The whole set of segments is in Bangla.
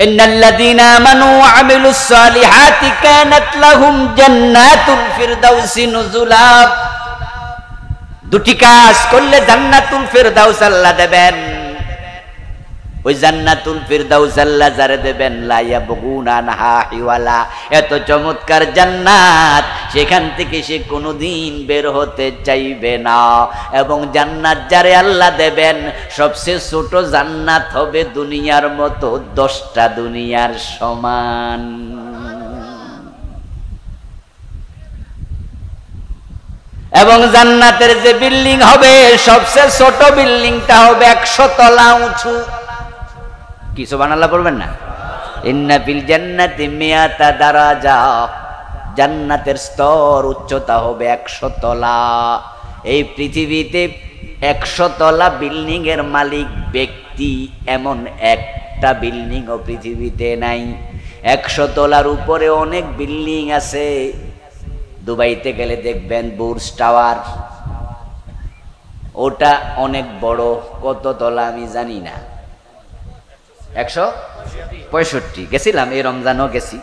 ইন্নাল্লাযীনা আমানু ওয়া আমিলুস সালিহাতি কানাত লাহুম জান্নাতুল ফিরদাউসি নুজুলা। দুটি কাজ করলে জান্নাতুল ফিরদাউস আল্লাহ দেবেন। ওই জান্নাতুল ফিরদাউস আল্লাহ যারে দেবেন লা ইয়াবগুনা আনহা হিওয়ালা। এত চমৎকার জান্নাত, সেখান থেকে সে কোনোদিন বের হতে চাইবে না। এবং জান্নাত যারে আল্লাহ দেবেন, সবচেয়ে ছোট জান্নাত হবে দুনিয়ার মতো 10টা দুনিয়ার সমান। এবং জান্নাতের যে বিল্ডিং হবে, সবচেয়ে ছোট বিল্ডিংটা হবে 100 তলা উঁচু। কি সুবহানাল্লাহ বলবেন না? ইন্না ফিল জান্নাতি মিয়াতা দারাজা। জান্নাতের স্তর উচ্চতা হবে 100 তলা। এই পৃথিবীতে 100 তলা বিল্ডিং এর মালিক ব্যক্তি এমন একটা বিল্ডিং ও পৃথিবীতে নাই। 100 তলার উপরে অনেক বিল্ডিং আছে। দুবাইতে গেলে দেখবেন বুর্জ টাওয়ার, ওটা অনেক বড়। কত তলা আমি জানি না, 165 গেছিলাম। এই রমজানও গেছি,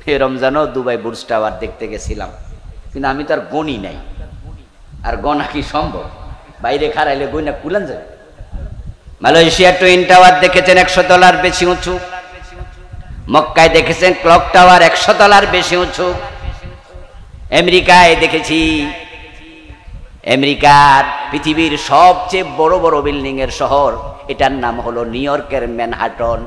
এই রমজানও দুবাই বুর্জ টাওয়ার দেখতে গেছিলাম, কিন্তু আমি তো আর গণি নাই। আর গণা কি সম্ভব? বাইরে খারাইলে গইনা কুলান যাবে। মালয়েশিয়ার টুইন টাওয়ার দেখেছেন 100 তলার বেশি উঁচু। মক্কায় দেখেছেন ক্লক টাওয়ার 100 তলার বেশি উঁচু। আমেরিকায় দেখেছি, আমেরিকার পৃথিবীর সবচেয়ে বড় বড় বিল্ডিং এর শহর, এটার নাম হলো নিউ ইয়র্কের ম্যানহাটন।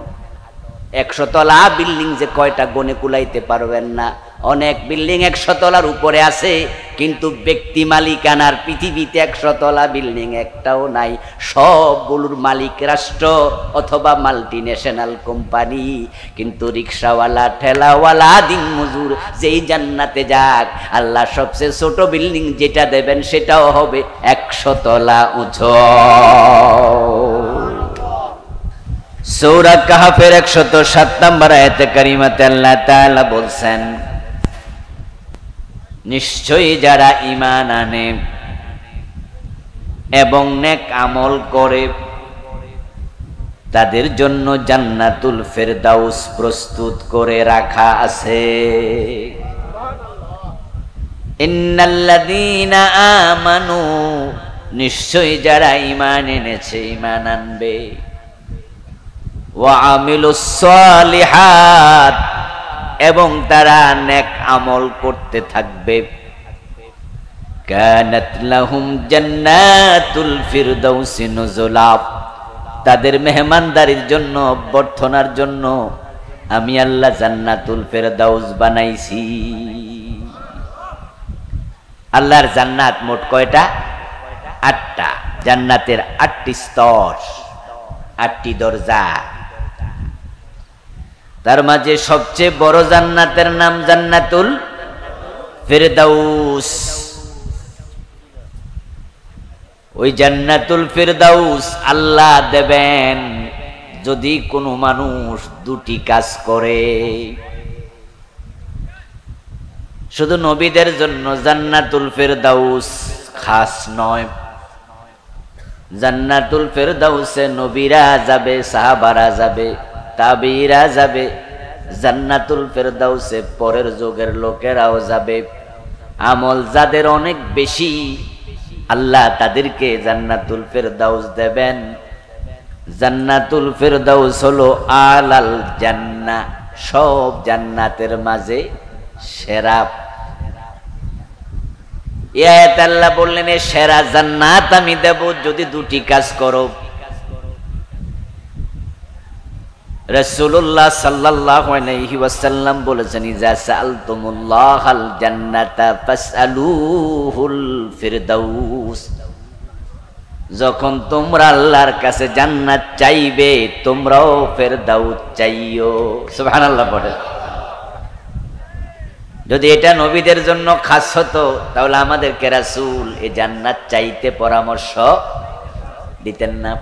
100 তলা বিল্ডিং যে কয়টা গনে কুলাইতে পারবেন না। অনেক বিল্ডিং 100 তলার উপরে আছে, কিন্তু ব্যক্তি মালিকানার পৃথিবীতে 100 তলা বিল্ডিং একটাও নাই। সবগুলোর মালিক রাষ্ট্র অথবা মাল্টি ন্যাশনাল কোম্পানি। কিন্তু রিক্সাওয়ালা, ঠেলাওয়ালা, দিন মজুর যেই জান্নাতে যাক, আল্লাহ সবচেয়ে ছোট বিল্ডিং যেটা দেবেন সেটাও হবে 100 তলা উঁচু। সূরা কাহফের 107 নম্বর আয়াতে কারিমাতে আল্লাহ তাআলা বলছেন, নিশ্চয়ই যারা ঈমান আনে এবং নেক আমল করে, তাদের জন্য জান্নাতুল ফেরদাউস প্রস্তুত করে রাখা আছে। ইন্নাল্লাযীনা আমানু, নিশ্চয়ই যারা ঈমান এনেছে, ঈমান আনবে, ওয়া আমিলুস সালিহাত, এবং তারা নেক আমল করতে থাকবে, কানাত লাহুম জান্নাতুল ফিরদাউসি নুজুলা, তাদের মেহমানদারির জন্য, অভ্যর্থনার জন্য আমি আল্লাহ জান্নাতুল ফিরদাউস বানাইছি। আল্লাহর জান্নাত মোট কয়টা? 8টা। জান্নাতের 8টি স্তর, 8টি দরজা। তার মাঝে সবচেয়ে বড় জান্নাতের নাম জান্নাতুল ফিরদাউস। ওই জান্নাতুল ফিরদাউস আল্লাহ দেবেন যদি কোনো মানুষ 2টি কাজ করে। শুধু নবীদের জন্য জান্নাতুল ফিরদাউস খাস নয়। জান্নাতুল ফিরদাউসে নবীরা যাবে, সাহাবারা যাবে, তাবেঈরা যাবে। জান্নাতুল ফিরদাউসে পরের যুগের লোকেরাও যাবে। আমল যাদের অনেক বেশি, আল্লাহ তাদেরকে জান্নাতুল ফিরদাউস দেবেন। জান্নাতুল ফিরদাউস হলো আলাল জান্নাহ, সব জান্নাতের মাঝে সেরা। এই আয়াতে আল্লাহ বললেন, এই সেরা জান্নাত আমি দেব যদি 2টি কাজ করো। রাসূলুল্লাহ সাল্লাল্লাহু আলাইহি ওয়াসাল্লাম বলেছেন, ইজা সাআলতুমুল্লাহাল জান্নাতা ফাসআলুহুল ফিরদাউস, যখন তোমরা আল্লাহর কাছে জান্নাত চাইবে, তোমরাও ফিরদাউস চাইও। সুবহানাল্লাহ পড়ে। যদি এটা নবীদের জন্য খাস হতো, তাহলে আমাদেরকে রাসূল এই জান্নাত চাইতে পরামর্শ দিতেন না।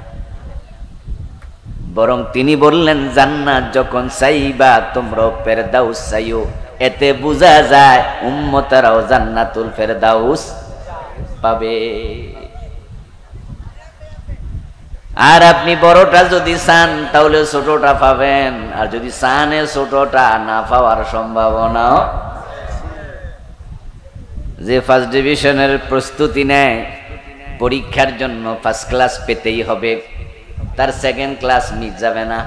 বরং তিনি বললেন, জান্নাত যখন চাইবা তোমরা ফেরদাউস চাইও। এতে বোঝা যায় উম্মতেরাও জান্নাতুল ফেরদাউস পাবে। আর আপনি বড়টা যদি চান তাহলে ছোটটা পাবেন, আর যদি চানে ছোটটা না পাওয়ার সম্ভাবনাও। যে ফার্স্ট ডিভিশনের প্রস্তুতি নেয় পরীক্ষার জন্য ফার্স্ট ক্লাস পেতেই হবে, তার সেকেন্ড ক্লাস মিস যাবে না।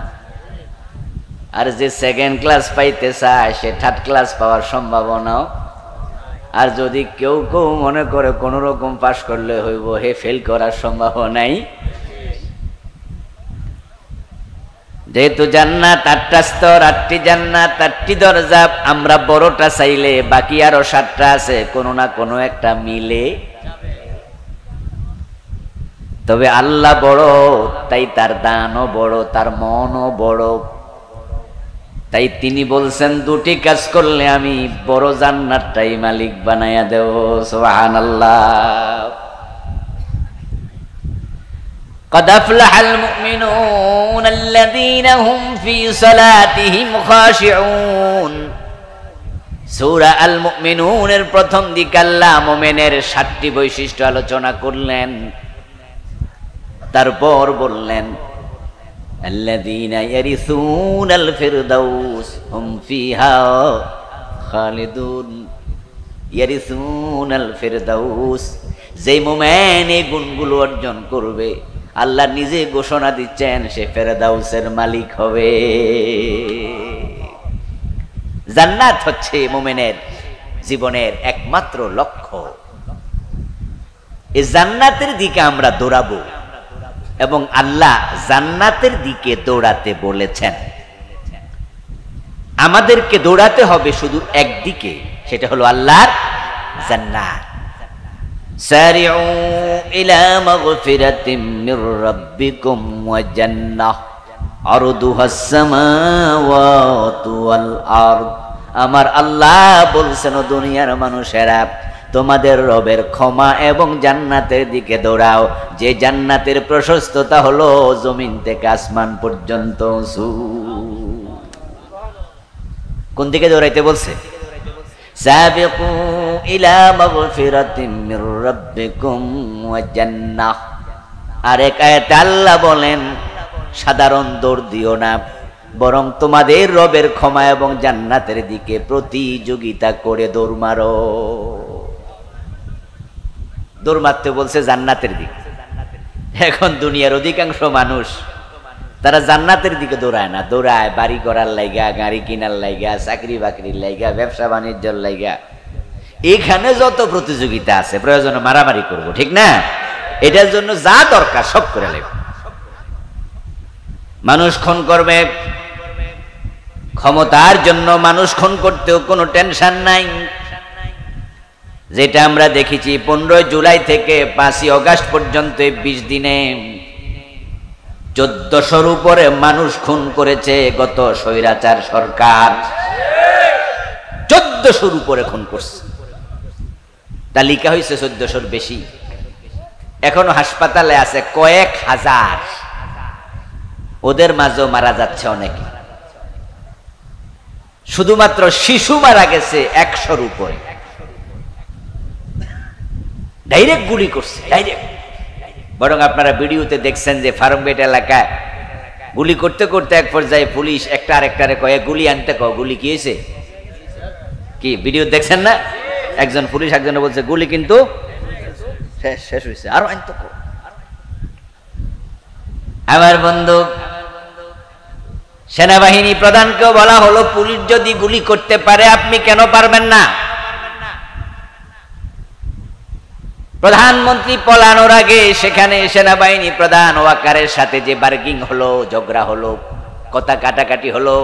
আর যে সেকেন্ড ক্লাস পাইতে চায় সে থার্ড ক্লাস পাওয়ার সম্ভাবনাও। আর যদি কেউ কেউ মনে করে কোন রকম পাশ করলে হইব, হে ফেল করার সম্ভাবনাই। যেহেতু জান্নাত 8টা স্তর, 8টি জান্নাত, 8টি দরজা, আমরা বড়টা চাইলে বাকি আরো 7টা আছে, কোনো না কোনো একটা মিলে। তবে আল্লাহ বড়, তাই তার দানও বড়, তার মনও বড়। তাই তিনি বলছেন দুটি কাজ করলে আমি বড় জান্নাতটাই মালিক বানায়া দেব। সুবহানাল্লাহ। قد أفلح المؤمنون الذين هم في صلاتهم خاشعون। সূরা আল মুমিনুনের প্রথম দিকে আল্লাহ মুমিনের 7টি বৈশিষ্ট্য আলোচনা করলেন, তারপর বললেন الذين يرثون الفردوس هم فيها خالدون। يرثون الفردوس, যে মুমিন এই গুণগুলো অর্জন করবে আল্লাহ নিজে ঘোষণা দিচ্ছেন সে ফেরদাউসের মালিক হবে। জান্নাত হচ্ছে মুমিনের জীবনের একমাত্র লক্ষ্য। এই জান্নাতের দিকে আমরা দৌড়াবো এবং আল্লাহ জান্নাতের দিকে দৌড়াতে বলেছেন। আমাদেরকে দৌড়াতে হবে শুধু একদিকে, সেটা হলো আল্লাহর জান্নাত। সারিউ ইলা মাগফিরাতিম মির রাব্বিকুম ওয়া জান্নাহ আরদুহাস সামাওয়াতু ওয়াল আরদ। আমার আল্লাহ বলছেন, দুনিয়ার মানুষেরা তোমাদের রবের ক্ষমা এবং জান্নাতের দিকে দৌড়াও, যে জান্নাতের প্রশস্ততা হলো জমিন থেকে আসমান পর্যন্ত। কোন দিকে দৌড়াইতে বলছে? সাবিকু ইলা মাগফিরাতিম মির রাব্বিকুম ওয়া জান্নাহ। আর এক আয়াতে আল্লাহ বলেন সাধারণ দৌড় দিও না, বরং তোমাদের রবের ক্ষমা এবং জান্নাতের দিকে প্রতিযোগিতা করে দৌড় মারো। দৌড় মারতে বলছে জান্নাতের দিকে। এখন দুনিয়ার অধিকাংশ মানুষ তারা জান্নাতের দিকে দৌড়ায় না, দৌড়ায় বাড়ি করার লাইগা, গাড়ি কিনার লাইগা, চাকরি বাকরির লাইগা, ব্যবসা বাণিজ্যের লাইগা। এখানে যত প্রতিযোগিতা আছে প্রয়োজনে মারামারি করব, ঠিক না? এটার জন্য যা দরকার সব করে লাগবে। মানুষ খুন করবে, ক্ষমতার জন্য মানুষ খুন করতেও কোনো টেনশন নাই। যেটা আমরা দেখেছি 15 জুলাই থেকে 5ই আগস্ট পর্যন্ত 20 দিনে 1400-র উপরে মানুষ খুন করেছে গত স্বৈরাচার সরকার। 1400-র উপরে খুন করছে, তালিকা হয়েছে 1400-র বেশি। এখনো হাসপাতালে আছে কয়েক হাজার, ওদের মাঝেও মারা যাচ্ছে অনেকে। শুধুমাত্র শিশু মারা গেছে 100-র উপরে। ডাইরেক্ট গুলি করছে, ডাইরেক্ট। বরং আপনারা ভিডিওতে দেখছেন যে ফার্মগেট এলাকায় গুলি করতে করতে এক পর্যায়ে পুলিশ একটা আরেকটারে কয়ে গুলি আনতে কও, গুলি কি হয়েছে? কি ভিডিও দেখছেন না? একজন পুলিশ একজনে বলছে গুলি কিন্তু শেষ হয়েছে, আরো আনতে কও। আমার বন্ধু সেনাবাহিনী প্রধানকেও বলা হলো, পুলিশ যদি গুলি করতে পারে আপনি কেন পারবেন না? প্রধানমন্ত্রী পলানোর আগে সেখানে সেনাবাহিনী প্রধান ওয়াকারের সাথে যে বার্গিং হলো, ঝগড়া হলো, কথা কাটাকাটি হলো,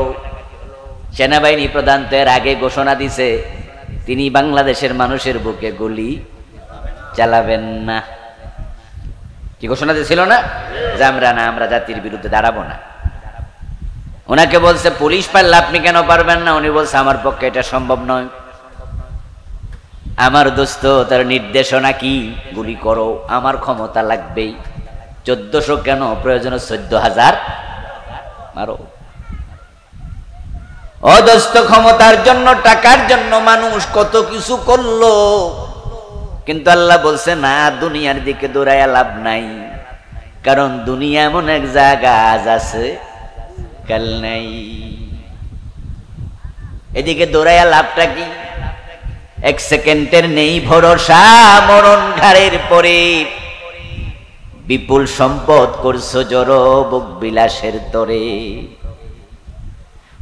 সেনাবাহিনী প্রধান তো এর আগে ঘোষণা দিছে তিনি বাংলাদেশের মানুষের বুকে গুলি চালাবেন না। কি ঘোষণা দিয়েছিল না? যে আমরা জাতির বিরুদ্ধে দাঁড়াবো না। ওনাকে বলছে পুলিশ পারলে আপনি কেন পারবেন না? উনি বলছে আমার পক্ষে এটা সম্ভব নয়। আমার দোস্ত, তার নির্দেশনা কি? গুলি করো, আমার ক্ষমতা লাগবেই। 1400 কেন, প্রয়োজন 14,000 মারো। ও দোস্ত, ক্ষমতার জন্য, টাকার জন্য মানুষ কত কিছু করলো, কিন্তু আল্লাহ বলছে না, দুনিয়ার দিকে দৌড়াইয়া লাভ নাই। কারণ দুনিয়া এমন এক জায়গা, আজ আছে কাল নাই। এদিকে দৌড়াইয়া লাভটা কি? এক সেকেন্ডের নেই ভরসা, মরণ ঘাড়ের পরে। বিপুল সম্পদ করছো জড়ো বুক বিলাসের তরে।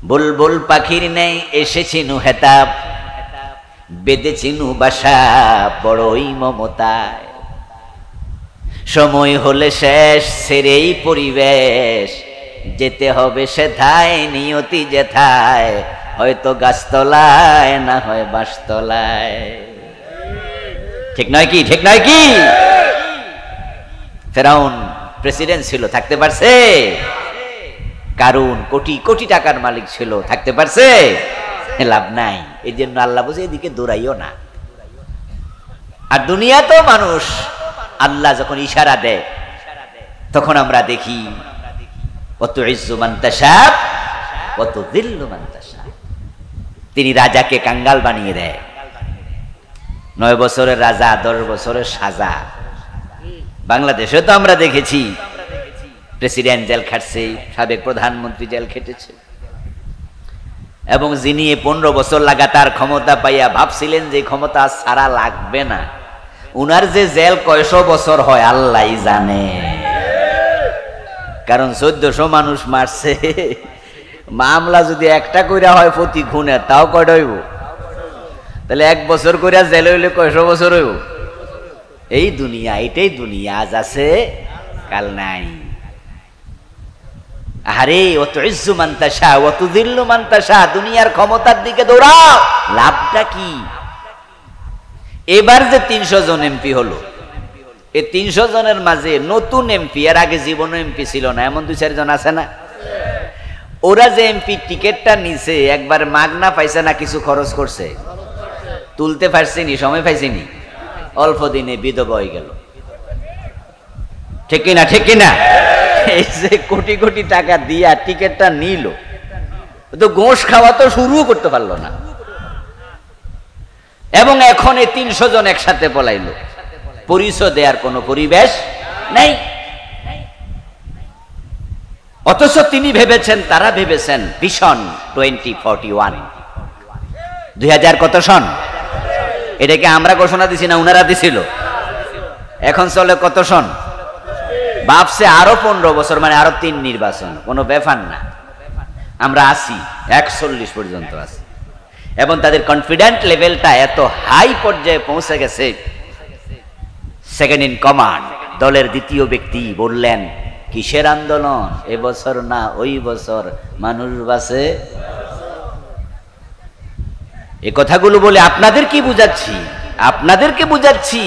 বুলবুল পাখির নেই এসেছিনু হেতাব, বেঁধেছিনু বাসা বড়ই মমতায়। সময় হলে শেষ, ছেড়েই পরিবেশ, যেতে হবে সেথায়, নিয়তি যেথায়, হয়তো গাছতলায় না হয় বাঁশতলায়। ঠিক নয় কি? ঠিক নয় কি? ফেরাউন প্রেসিডেন্ট ছিল, থাকতে পারছে? কারুন কোটি কোটি টাকার মালিক ছিল, থাকতে পারছে? লাভ নাই। এই জন্য আল্লাহ বলছে এদিকে দৌড়াইও না। আর দুনিয়া তো মানুষ, আল্লাহ যখন ইশারা দেয় তখন আমরা দেখি কত ইজ্জু মান তাশা কত যিল্লু মান তাশা। তিনি রাজাকে কাঙ্গাল বানিয়ে দেয়। 9 বছরের রাজা, 10 বছরের সাজা। বাংলাদেশে তো আমরা দেখেছি প্রেসিডেন্ট জেল খাটছে, সাবেক প্রধানমন্ত্রী জেল খেটেছে। এবং যিনি 15 বছর লাগাতার ক্ষমতা পাইয়া ভাবছিলেন যে ক্ষমতা ছাড়া লাগবে না, উনার যে জেল কয়শো বছর হয় আল্লাহই জানে। কারণ 1400 মানুষ মারছে। মামলা যদি একটা কইরা হয় প্রতি খুনে, তাও কয়টা হইব? তাহলে 1 বছর কইরা জেল হইলে কয়শো বছর হইব? এই দুনিয়া, এটাই দুনিয়া, আজ আছে কাল নাই। আরে অত ইজ্জু মান তাশা অত যিল্লু মান তাশা, দুনিয়ার ক্ষমতার দিকে দৌড়াও, লাভটা কি? এবার যে 300 জন এমপি হলো, এই 300 জনের মাঝে নতুন এমপি, এর আগে জীবন এমপি ছিল না, এমন 2-4 জন আছে না? ওরা যে এমপি টিকেটটা নিছে, একবার মাগনা পাইছে না কিছু খরচ করছে? তুলতে পারছিনি, সময় পাইছিনি, অল্প দিনে বিধবা হয়ে গেল। ঠিক কিনা? ঠিক কিনা? এই যে কোটি কোটি টাকা দিয়া টিকেটটা নিল, তো গোশ খাওয়া তো শুরু করতে পারলো না। এবং এখন এই 300 জন একসাথে পলাইলো, পরিচয় দেওয়ার কোনো পরিবেশ নেই। অথচ তিনি ভেবেছেন, তারা ভেবেছেন ভিশন 2041, 2000 কত সন? এটাকে আমরা ঘোষণা দিছি না উনারা দিছিল? এখন চলে কত সন? ভাবছে আরো 15 বছর, মানে আরো 3 নির্বাচন, কোনো ব্যাপার না। আমরা আছি 41 পর্যন্ত আছি। এবং তাদের কনফিডেন্ট লেভেলটা এত হাই পর্যায়ে পৌঁছে গেছে, সেকেন্ড ইন কমান্ড দলের দ্বিতীয় ব্যক্তি বললেন, কিসের আন্দোলন? এবছর না ওই বছর মানুষ বাঁচে। এ কথাগুলো বলে আপনাদের কি বুঝাচ্ছি? আপনাদেরকে বুঝাচ্ছি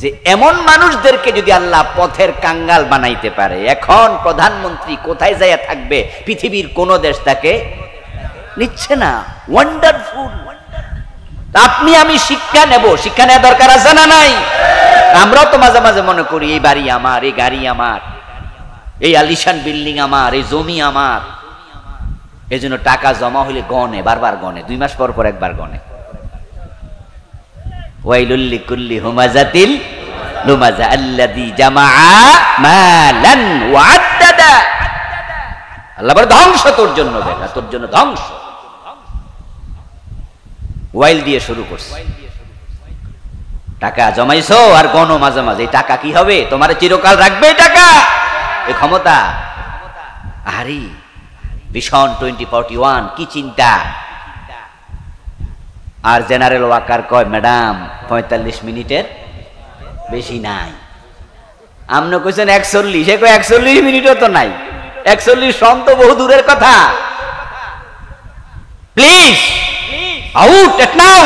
যে এমন মানুষদেরকে যদি আল্লাহ পথের কাঙ্গাল বানাইতে পারে, এখন প্রধানমন্ত্রী কোথায় যাইয়া থাকবে, পৃথিবীর কোন দেশ তাকে নিচ্ছে না। ওয়ান্ডারফুল। আপনি আমি শিক্ষা নেব, শিক্ষা নেওয়া দরকার আছে না নাই? আমরাও তো মাঝে মাঝে মনে করি এই বাড়ি আমার, এই গাড়ি আমার, এই আলিশান বিল্ডিং আমার, এই জমি আমার। এই জন্য টাকা জমা হইলে গনে, বারবার গনে, 2 মাস পর পর একবার গনে। ওয়াইলুল লিকুল্লি হুমাজাতিল লুমাজা আল্লাযী জামাআ মালান ওয়া আদ্দাদা। আল্লাহ বলে ধ্বংস তোর জন্য বেটা, তোর জন্য ধ্বংস। ওয়াইল দিয়ে শুরু করছে, টাকা জমাইছো আর গনো মাঝে মাঝে। এই টাকা কি হবে? তোমার চিরকাল রাখবে এই টাকা, এই ক্ষমতা। আরে ভিশন 2041 কি চিন্তা! আর জেনারেল ওয়াকার কয়, ম্যাডাম 45 মিনিটের বেশি নাই। আপনি কইছেন 41, সে কয় 41 মিনিটও তো নাই, 41 সন তো বহু দূরের কথা। প্লিজ আউট এট নাও।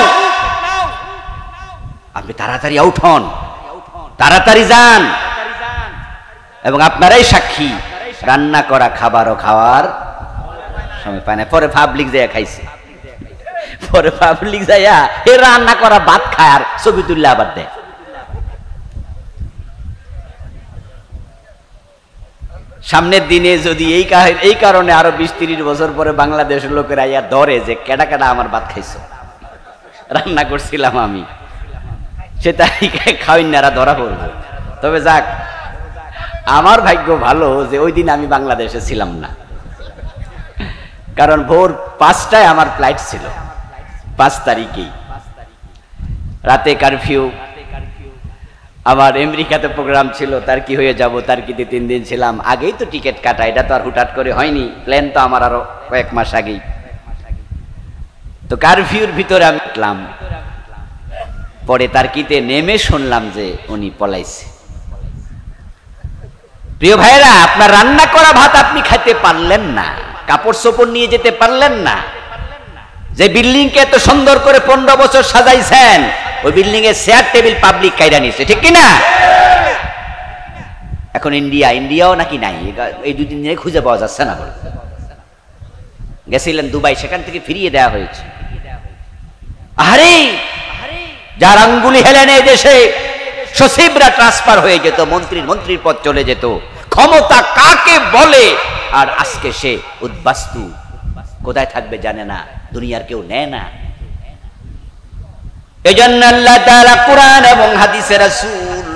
আপনি তাড়াতাড়ি আউট হন, তাড়াতাড়ি যান। এবং আপনারাই সাক্ষী, রান্না করা খাবারও খাওয়ার সময় পায় না। পরে পাবলিক যাইয়া খাইছে, পরে পাবলিক যাইয়া এ রান্না করা ভাত খায় আর ছবি তুললে আবার দেয়। সামনের দিনে যদি এই কারণে আরো 20-30 বছর পরে বাংলাদেশের লোকেরা ইয়া ধরে যে কেডা কেডা আমার ভাত খাইছো, রান্না করছিলাম আমি, সে তারিখে খাওয়াইনারা ধরা পড়বে। তবে যাক, আমার ভাগ্য ভালো যে ওই দিন আমি বাংলাদেশে ছিলাম না, কারণ ভোর 5টায় আমার ফ্লাইট ছিল, 5 তারিখেই রাতে কারফিউ। আমার আমেরিকাতে প্রোগ্রাম ছিল, তার কি হয়ে যাব, তার কি 3 দিন ছিলাম, আগেই তো টিকিট কাটা, এটা তো আর হুটহাট করে হয়নি, প্ল্যান তো আমার আরো কয়েক মাস আগেই। তো কারফিউর ভিতরে আমি উঠলাম, পরে তার কিতে নেমে শুনলাম যে উনি পলাইছে। প্রিয় ভাইরা, আপনার রান্না করা ভাত আপনি খাইতে পারলেন না, কাপড় চোপড় নিয়ে যেতে পারলেন না, যে বিল্ডিং কে এত সুন্দর করে 15 বছর সাজাইছেন, ওই বিল্ডিং এর চেয়ার টেবিল পাবলিক কাইরা নিছে, ঠিক কিনা? এখন ইন্ডিয়াও নাকি নাই, এই 2 দিন ধরে খুঁজে পাওয়া যাচ্ছে না। গেছিলেন দুবাই, সেখান থেকে ফিরিয়ে দেওয়া হয়েছে। আরে যার আঙ্গুলি হেলেন এই দেশে সচিবরা ট্রান্সফার হয়ে যেত, মন্ত্রীর পদ চলে যেত, ক্ষমতা কাকে বলে, আর আজকে সে উদ্বাস্তু, কোথায় থাকবে জানে না, দুনিয়ার কেউ নেয় না। এজন্য আল্লাহ তাআলা কুরআন এবং হাদিসে রাসূল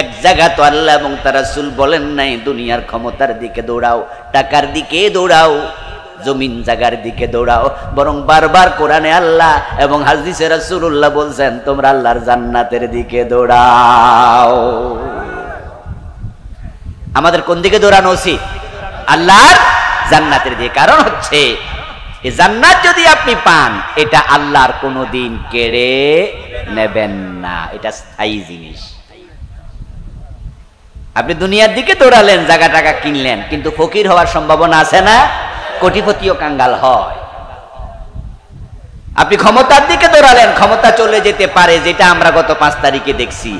এক জায়গা তো আল্লাহ এবং তার রাসূল বলেন নাই দুনিয়ার ক্ষমতার দিকে দৌড়াও, টাকার দিকে দৌড়াও, জমিন জায়গার দিকে দৌড়াও, বরং বারবার কোরআনে আল্লাহ এবং হাদিসে রাসূলুল্লাহ বলছেন তোমরা আল্লাহর জান্নাতের দিকে দৌড়াও। আমাদের কোন দিকে দৌড়ানো উচিত? আল্লাহর জান্নাতের দিকে। কারণ হচ্ছে এই জান্নাত যদি আপনি পান, এটা আল্লাহর কোনোদিন কেড়ে নেবেন না, এটা স্থায়ী জিনিস। আপনি দুনিয়ার দিকে দৌড়ালেন, জায়গা টাকা কিনলেন, কিন্তু ফকির হওয়ার সম্ভাবনা আছে না? কোটিপতিও কাঙ্গাল হয়। আপনি ক্ষমতার দিকে দৌড়ালেন, ক্ষমতা চলে যেতে পারে, যেটা আমরা গত 5 তারিখে দেখছি।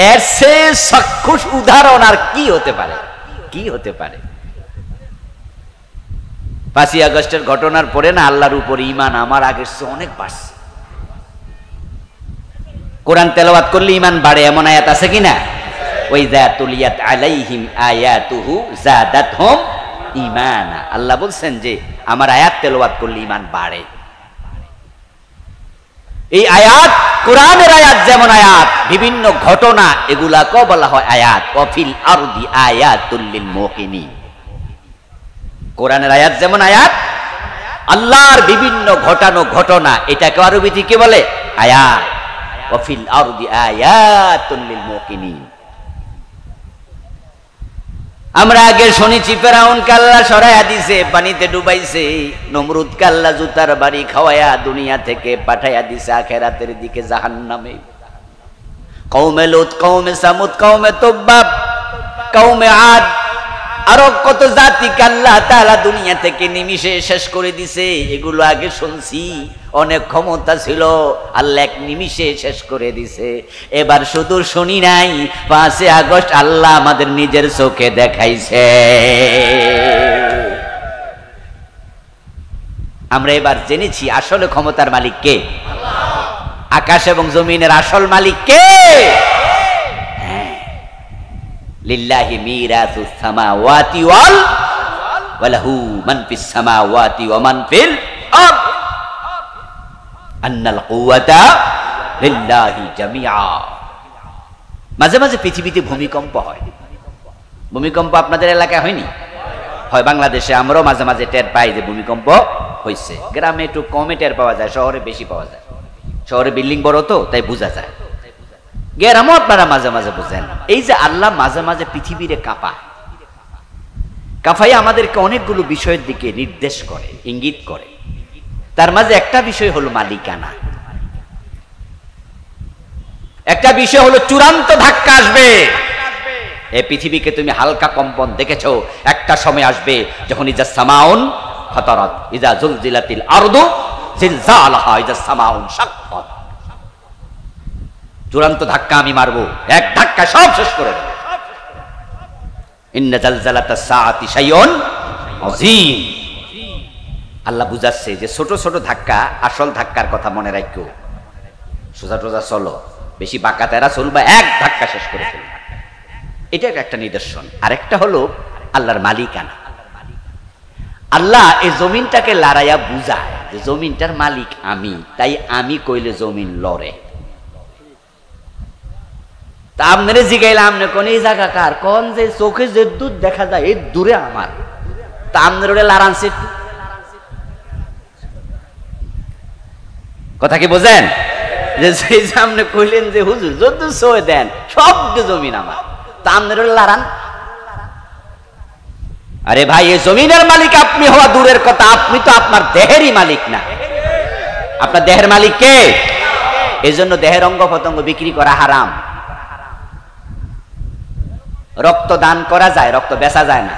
এর চেয়ে চাক্ষুষ উদাহরণ আর কি হতে পারে? কি হতে পারে? 5ই আগস্টের ঘটনার পরে না আল্লাহর উপর ঈমান আমার আগের চেয়ে অনেক বাড়ছে। কোরআন তেলাওয়াত করলে ঈমান বাড়ে, এমন আয়াত আছে কিনা? ওয়াইযা তুলিয়াত আলাইহিম আয়াতুহু যাদাতহুম ঈমানা। আল্লাহ বলছেন যে আমার আয়াত তেলাওয়াত করলে ঈমান বাড়ে। এই আয়াত কোরআনের আয়াত যেমন আয়াত, বিভিন্ন ঘটনা এগুলাকে বলা হয় আয়াত। ওয়াফিল আরদি আয়াতুল লিল মুকিনিন। কোরআনের আয়াত যেমন আয়াত, আল্লাহর বিভিন্ন ঘটানো ঘটনা, এটাকে আরবিতে কি বলে? আয়াত। ওয়াফিল আরদি আয়াতুল লিল মুকিনিন। আমরা আগে শুনেছি ফেরাউন আল্লাহ সরাইয়া দিছে, পানিতে ডুবাইছে, নমরুদ আল্লাহ জুতার বাড়ি খাওয়ায়া দুনিয়া থেকে পাঠাইয়া দিছে আখিরাতের দিকে, জাহান্নামে। কওমে লূত, কওমে সামুদ, কওমে তুব্বা, কওমে আদ, আরো কত জাতিকে আল্লাহ তাআলা দুনিয়া থেকে নিমিষে শেষ করে দিছে। এগুলো আগে শুনছি, অনেক ক্ষমতা ছিল, আল্লাহ এক নিমিষে শেষ করে দিছে। এবার শুধু শুনি নাই, 5ই আগস্ট আল্লাহ আমাদের নিজের চোখে দেখাইছে। আমরা এবার জেনেছি আসলে ক্ষমতার মালিক কে। আকাশ এবং জমিনের আসল মালিক কে? লিল্লাহি মিরাসুস সামাওয়াতি ওয়াল ওয়ালাহু মান ফিস সামাওয়াতি ওয়া মান ফিল আরদ আন্নাল কুওয়াতা লিল্লাহি জামিআ। মাঝে মাঝে পৃথিবীতে ভূমিকম্প হয়। ভূমিকম্প আপনাদের এলাকায় হয়নি? হয় বাংলাদেশে। আমরাও মাঝে মাঝে টের পাই যে ভূমিকম্প হয়েছে। গ্রামে একটু কমে টের পাওয়া যায়, শহরে বেশি পাওয়া যায়। শহরে বিল্ডিং বড় তো, তাই বোঝা যায়। গ্রামও আপনারা মাঝে মাঝে বুঝেন। এই যে আল্লাহ মাঝে মাঝে পৃথিবীরে কাঁপাই আমাদেরকে অনেকগুলো বিষয়ের দিকে নির্দেশ করে, ইঙ্গিত করে। তার মাঝে একটা বিষয় হলো মালিকানা, একটা বিষয় হলো চূড়ান্ত ধাক্কা আসবে। এই পৃথিবীকে তুমি হালকা কম্পন দেখেছো, একটা সময় আসবে যখন ইজা সামাউন ফাতারাত, ইজা জুলজিলাতিল আরদু জিলজালাহা, ইজা সামাউন শাক্কাত। চূড়ান্ত ধাক্কা আমি মারবো, এক ধাক্কা সব শেষ করে দেব। ইন্না জালজালাতাস সাআতি শাইউন আযীম। আল্লাহ বুঝাচ্ছে যে ছোট ছোট ধাক্কা, আসল ধাক্কার কথা মনে রাখো। সোজা টোজা চলো, বেশি বাঁকা তেরা চলবা, এক ধাক্কা শেষ করে ফেলবে। এটা একটা নিদর্শন। আরেকটা হলো আল্লাহর মালিকানা। আল্লাহ এই জমিনটাকে লড়াইয়া বুঝায় যে জমিনটার মালিক আমি, তাই আমি কইলে জমিন লড়ে। তা আপনারে জিগাইলাম আমনে কোন এই জায়গা কার, কোন যে চোখে যে দূর দেখা যায় এই দূরে আমার, তা আপনার ওটা লারানছে। কথা কি বোঝেন? যে সেই সামনে কইলেন যে হুজুর যত সই দেন সব জমিন আমার, তা আপনার ওটা লারান। আরে ভাই, এই জমিনের মালিক আপনি হওয়া দূরের কথা, আপনি তো আপনার দেহেরই মালিক না। আপনার দেহের মালিক কে? এই জন্য দেহের অঙ্গ প্রত্যঙ্গ বিক্রি করা হারাম। রক্ত দান করা যায়, রক্ত বেচা যায় না।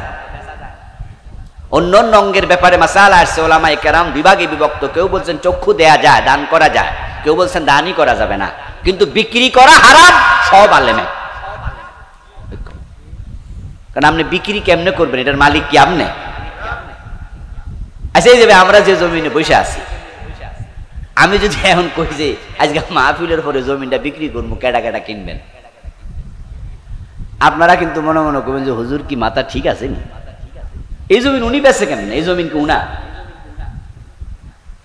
অন্য অন্য অঙ্গের ব্যাপারে মাসালা আসছে, ওলামায়ে কেরাম বিভাগে বিভক্ত। কেউ বলছেন চক্ষু দেয়া যায়, দান করা যায়, কেউ বলছেন দানই করা যাবে না, কিন্তু বিক্রি করা হারাম সব আলেমে। কারণ আপনি বিক্রি কেমনে করবেন, এটার মালিক কি আপনি? আচ্ছা, এই যাবে আমরা যে জমিনে বসে আছি, আমি যদি এখন কই যে আজকে মাহফিলের পরে জমিনটা বিক্রি করবো, কেডা কেডা কিনবেন? আপনারা কিন্তু মনে মনে করবেন যে হুজুর কি মাথা ঠিক আছে নি, এই জমিন উনি বেচে কেমন? এই জমিন কি উনা?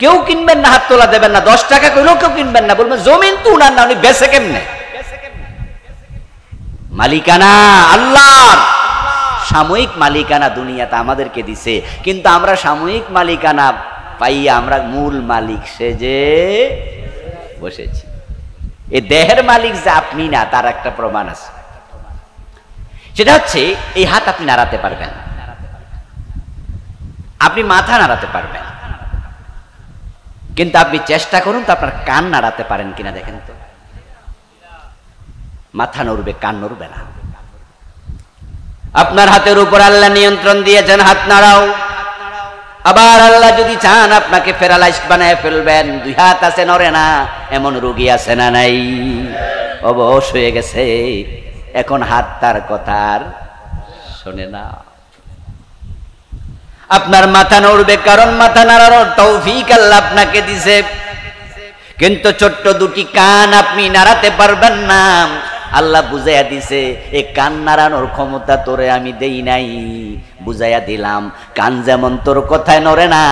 কেউ কিনবেন না, হাত তোলা দেবেন না, 10 টাকা কইলেও কেউ কিনবেন না, বলবেন জমিন তো উনার না, উনি বেচে কেমনে? মালিকানা আল্লাহর, সাময়িক মালিকানা দুনিয়াতে আমাদেরকে দিছে, কিন্তু আমরা সাময়িক মালিকানা পাইয়া আমরা মূল মালিক সেজে বসেছি। এই দেহের মালিক যে আপনি না, তার একটা প্রমাণ আছে। সেটা হচ্ছে এই হাত আপনি নাড়াতে পারবেন, আপনি মাথা নাড়াতে পারবেন, কিন্তু আপনি চেষ্টা করুন তো আপনার কান নাড়াতে পারেন কিনা দেখেন তো। মাথা নড়বে, কান নড়বে না। আপনার হাতের উপর আল্লাহ নিয়ন্ত্রণ দিয়েছেন, হাত নাড়াও। আবার আল্লাহ যদি চান আপনাকে প্যারালাইজড বানায় ফেলবেন, 2 হাত আছে নড়ে না, এমন রোগী আছে না নাই? অবশ হয়ে গেছে, এখন হাত তার কথা আর শোনে না। আপনার মাথা নড়বে, কারণ মাথা নাড়ানোর তৌফিক আল্লাহ আপনাকে দিছে, কিন্তু ছোট্ট 2টি কান আপনি নাড়াতে পারবেন না। আল্লাহ বুঝাইয়া দিছে, এই কান নাড়ানোর ক্ষমতা তোরে আমি দেই নাই, বুঝাইয়া দিলাম। কান যেমন তোর কথায় নড়ে না,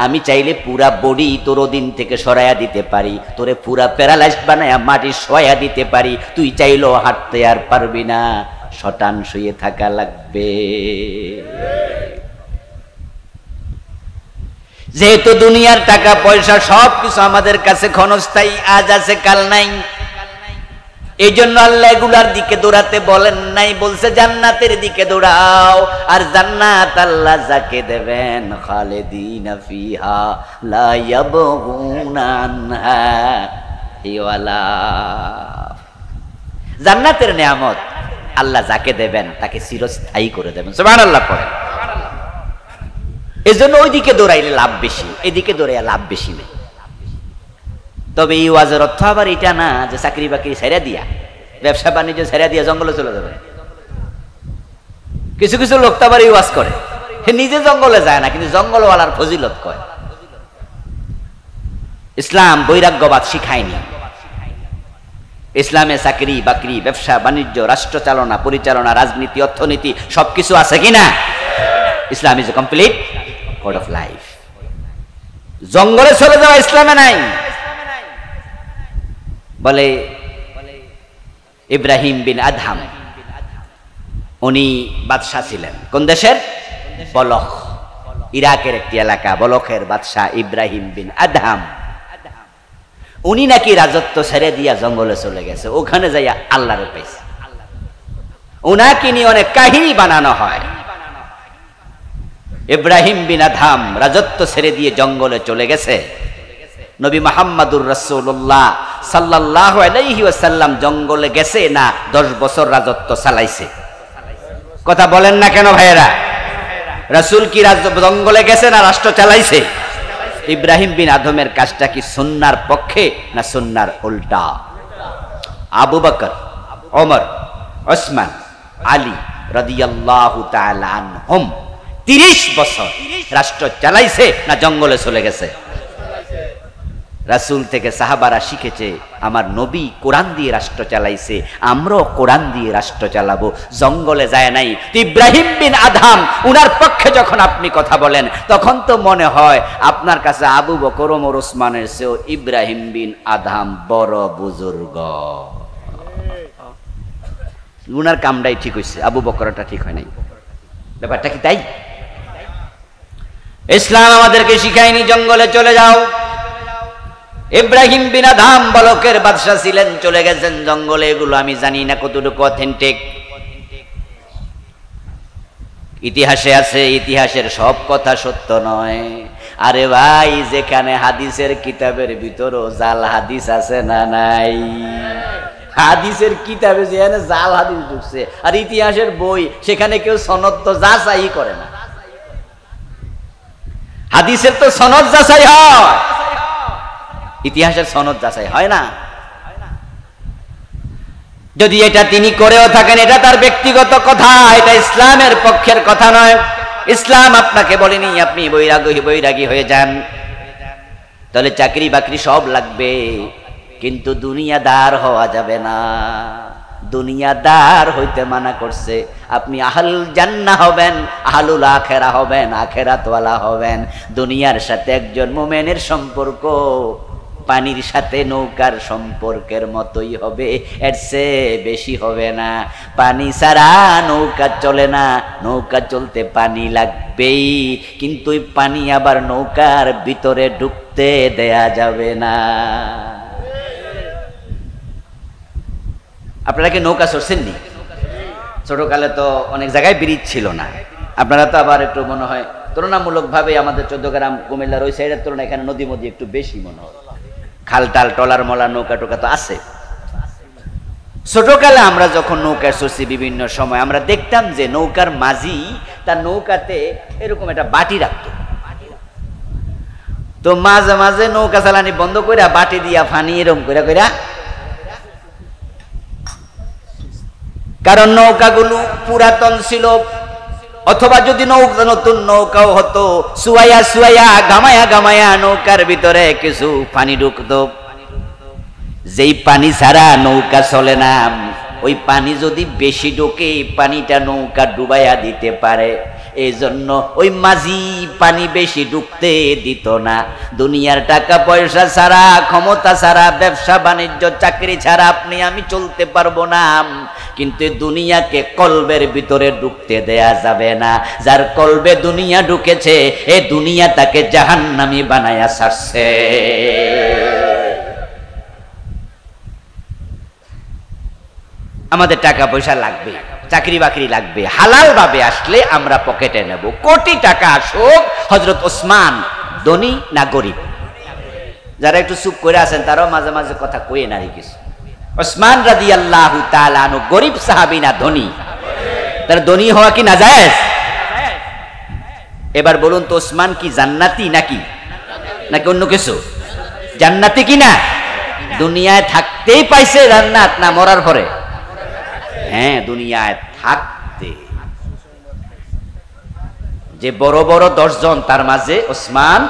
আমি চাইলে পুরা বডি তোর ওদিন থেকে সরাইয়া দিতে পারি, তোরে পুরা প্যারালাইজড বানাইয়া মাটি শোয়া দিতে পারি। তুই চাইলেও হাঁটতে আর পারবি না, শটান শুয়ে থাকা লাগবে। যেহেতু দুনিয়ার টাকা পয়সা সবকিছু আমাদের কাছে ক্ষণস্থায়ী, আজ আছে কাল নাই, এই জন্য আল্লাহ এগুলার দিকে দৌড়াতে বলেন নাই, বলছে জান্নাতের দিকে দৌড়াও। আর জান্নাত আল্লাহ যাকে দেবেন, খালিদিনা ফিহা লা ইয়াবগুনা আনহা হিওয়ালা। জান্নাতের নিয়ামত আল্লাহ যাকে দেবেন তাকে চিরস্থায়ী করে দেবেন। সুবহানাল্লাহ পড়েন। এই জন্য ওইদিকে দৌড়াইলে লাভ বেশি, এদিকে দৌড়াইয়া লাভ বেশি নেই। তবে এই ওয়াজের অর্থ আবার এটা না যে চাকরি বাকরি ছেড়ে দিয়া, ব্যবসা বাণিজ্য ছেড়ে দিয়া জঙ্গলে চলে যাবে। কিছু কিছু লোক তো আবার এই ওয়াজ করে, নিজে জঙ্গলে যায় না, কিন্তু জঙ্গলওয়ালার ফজিলত কয়। ইসলাম বৈরাগ্যবাদ শিখায়নি। ইসলামে চাকরি বাকরি, ব্যবসা বাণিজ্য, রাষ্ট্র চালনা, পরিচালনা, রাজনীতি, অর্থনীতি সবকিছু আছে কিনা? Islam is a complete code of life. জঙ্গলে চলে যাওয়া ইসলামে নাই। বলে ইব্রাহিম বিন আদহাম, উনি বাদশাহ ছিলেন। কোন দেশের? বলখ, ইরাকের একটি এলাকা। বলখের বাদশাহ ইব্রাহিম বিন আদহাম, উনি নাকি রাজত্ব ছেড়ে দিয়া জঙ্গলে চলে গেছে, ওখানে যাইয়া আল্লাহরে পাইছে। উনাকে নিয়ে অনেক কাহিনী বানানো হয়। ইব্রাহিম বিন আদহাম রাজত্ব ছেড়ে দিয়ে জঙ্গলে চলে গেছে। নবী মুহাম্মদুর রাসূলুল্লাহ সাল্লাল্লাহু আলাইহি ওয়াসাল্লাম জঙ্গলে গেছে না 10 বছর রাজত্ব চালাইছে? কথা বলেন না কেন ভাইয়েরা? রাসূল কি জঙ্গলে গেছে না রাষ্ট্র চালাইছে? ইব্রাহিম বিন আদহামের কাজটা কি সুন্নাহর পক্ষে না সুন্নাহর উল্টা? আবু বকর, ওমর, ওসমান, আলী রাদিয়াল্লাহু তাআলা আনহুম 30 বছর রাষ্ট্র চালাইছে না জঙ্গলে চলে গেছে? রাসূল থেকে সাহাবারা শিখেছে, আমার নবী কোরআন দিয়ে রাষ্ট্র চালাইছে, আমরাও কোরআন দিয়ে রাষ্ট্র চালাবো, জঙ্গলে যায় নাই। ইব্রাহিম বিন আদহাম উনার পক্ষে যখন আপনি কথা বলেন, তখন তো মনে হয় আপনার কাছে আবু বকর, ওমর, ওসমানের চেয়েও ইব্রাহিম বিন আদহাম বড় বুজুর্গ। উনার কামটাই ঠিক হয়েছে, আবু বকরটা ঠিক হয় নাই। ব্যাপারটা কি তাই? ইসলাম আমাদেরকে শিখায়নি জঙ্গলে চলে যাও। ইব্রাহিম বিন আদম বলকের বাদশা ছিলেন, চলে গেছেন জঙ্গলে। এগুলো আমি জানি না কতটুকু অথেন্টিক। ইতিহাসে আছে, ইতিহাসের সব কথা সত্য নয়। আরে ভাই, যেখানে হাদিসের কিতাবের ভিতরও জাল হাদিস আছে না নাই? হাদিসের কিতাবে যেখানে জাল হাদিস ঢুকছে, আর ইতিহাসের বই, সেখানে কেউ সনদ তো যাচাই করে না। হাদিসের তো সনদ যাচাই হয়, ইতিহাসের সনদ যাচাই হয় না। যদি এটা তিনি করেও থাকেন, এটা তার ব্যক্তিগত কথা, এটা ইসলামের পক্ষের কথা নয়। ইসলাম আপনাকে বলেনি আপনি বৈরাগী হয়ে যান, তাহলে চাকরি বাকরি সব লাগবে, কিন্তু দুনিয়াদার হওয়া যাবে না। দুনিয়াদার হইতে মানা করছে। আপনি আহলুল জান্নাহ হবেন, আহলুল আখিরা হবেন, আখিরাতওয়ালা হবেন। দুনিয়ার সাথে একজন মুমিনের সম্পর্ক পানির সাথে নৌকার সম্পর্কের মতোই হবে, এর চেয়ে বেশি হবে না। পানি ছাড়া নৌকা চলে না, নৌকা চলতে পানি লাগবেই, কিন্তু ওই পানি আবার নৌকার ভিতরে ঢুকতে দেয়া যাবে না। আপনারা কি নৌকা চড়ছেননি? ছোটকালে তো অনেক জায়গায় ব্রিজ ছিল না। আপনারা তো আবার একটু মনে হয় তুলনামূলকভাবে আমাদের 14 গ্রাম কুমিল্লার ওই সাইডের তুলনায় এখানে নদী মদি একটু বেশি মনে হয়। খাল টাল টলার মলা নৌকা টোকা তো আছে। ছোটকালে আমরা যখন নৌকায় চড়ছি বিভিন্ন সময় আমরা দেখতাম যে নৌকার মাঝি তার নৌকাতে এরকম একটা বাটি রাখতো। তো মাঝে মাঝে নৌকা চালানি বন্ধ করে বাটি দিয়া ফানি এরকম করে কইরা, কারণ নৌকাগুলো পুরাতন ছিল, অথবা যদি নৌকা নতুন নৌকাও হতো, সুয়াইয়া সুয়াইয়া গামায়া গামায়া নৌকার ভিতরে কিছু পানি ঢুকতো। যেই পানি ছাড়া নৌকা চলে না, ওই পানি যদি বেশি ঢোকে পানিটা নৌকা ডুবাইয়া দিতে পারে। এই জন্য ওই মাঝি পানি বেশি ঢুকতে দিত না। দুনিয়ার টাকা পয়সা ছাড়া, ক্ষমতা ছাড়া, ব্যবসা বাণিজ্য চাকরি ছাড়া আপনি আমি চলতে পারবো না, কিন্তু দুনিয়াকে কলবের ভিতরে ঢুকতে দেয়া যাবে না। যার কলবে দুনিয়া ঢুকেছে, এ দুনিয়া তাকে জাহান্নামী বানায়া ছাড়ছে। আমাদের টাকা পয়সা লাগবে, চাকরি বাকরি লাগবে, হালাল ভাবে আসলে আমরা পকেটে নেব। কোটি টাকা আসুক, হযরত ওসমান ধনী না গরিব? যারা একটু চুপ করে আছেন তারাও মাঝে মাঝে কথা কয়ে নারী কিছু। ওসমান রাদিয়াল্লাহু তাআলা আনহু গরিব সাহাবী না ধনী? তার ধনী হওয়া কি নাজায়েজ? এবার বলুন তো, ওসমান কি জান্নাতি নাকি অন্য কিছু? জান্নাতি কি না? দুনিয়ায় থাকতেই পাইছে জান্নাত না মরার পরে? হ্যাঁ, দুনিয়ায় থাকতে। যে বড় বড় 10 জন, তার মাঝে ওসমান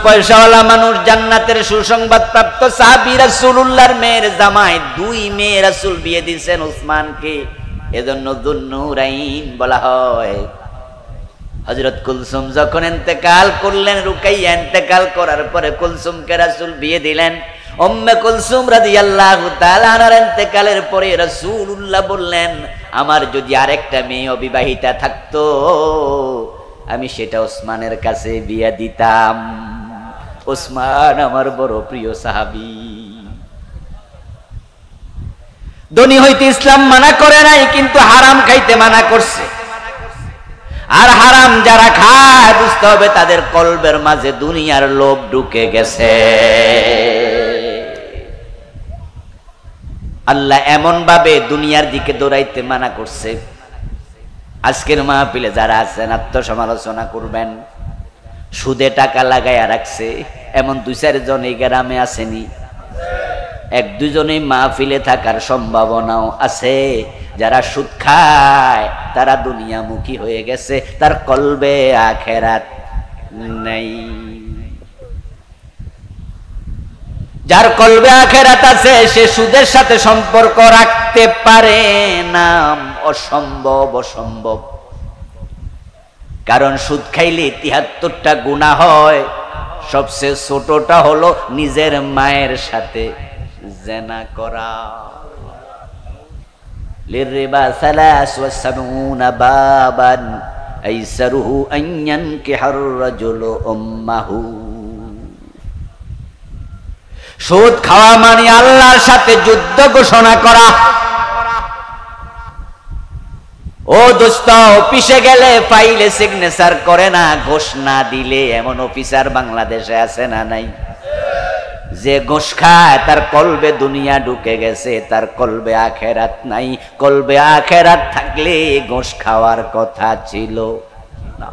পয়সাওয়ালা মানুষ, জান্নাতের সুসংবাদ প্রাপ্ত সাহাবী, রাসূলুল্লাহর মেয়ের জামাই। 2 মেয়ে রাসূল বিয়ে দিয়েছেন ওসমানকে, এজন্য যুন্নুরাইন বলা হয়। হযরত কুলসুম যখন ইন্তেকাল করলেন, রুকাইয়া ইন্তেকাল করার পরে কুলসুমকে রাসূল বিয়ে দিলেন। উম্মে কুলসুম রাদিয়াল্লাহু তাআলা আনহার ইন্তেকালের পরে রাসূলুল্লাহ বললেন, আমার যদি আরেকটা মেয়ে অবিবাহিতা থাকতো আমি সেটা ওসমানের কাছে বিয়ে দিতাম। ওসমান আমার বড় প্রিয় সাহাবী। ধনী হইতে ইসলাম মানা করে নাই, কিন্তু হারাম খাইতে মানা করছে। আর হারাম যারা খায় বুঝতে হবে তাদের কলবের মাঝে দুনিয়ার লোভ ঢুকে গেছে। আল্লাহ এমন ভাবে দুনিয়ার দিকে দৌড়াইতে মানা করছে। আজকের মাহফিলে যারা আছেন আত্মসমালোচনা করবেন। সুদে টাকা লাগাইয়া রাখছে এমন 2-4 জন এই গ্রামে আসেনি? 1-2 জনই মাহফিলে থাকার সম্ভাবনাও আছে। যারা সুদ খায় তারা দুনিয়ামুখী হয়ে গেছে, তার কলবে আখিরাত নাই। যার কলবে আখিরাত আছে সে সুদের সাথে সম্পর্ক রাখতে পারে না। অসম্ভব। কারণ সুদ খাইলে 73টা গুনাহ হয়। সবচেয়ে ছোটটা হলো নিজের মায়ের সাথে জিনা করা। লিররিবা 73 বাবান আইসারুহু আন ইয়ানকিহার রাজুলু উম্মাহু। সুদ খাওয়া মানে আল্লাহর সাথে যুদ্ধ ঘোষণা করা। ও দোস্ত, অফিসে গেলে ফাইলে সিগনেচার করে না, ঘোষ না দিলে এমন অফিসার বাংলাদেশে আছে না নাই? যে ঘোষ খায় তার কলবে দুনিয়া ঢুকে গেছে, তার কলবে আখেরাত নাই। কলবে আখেরাত থাকলে ঘোষ খাওয়ার কথা ছিল না।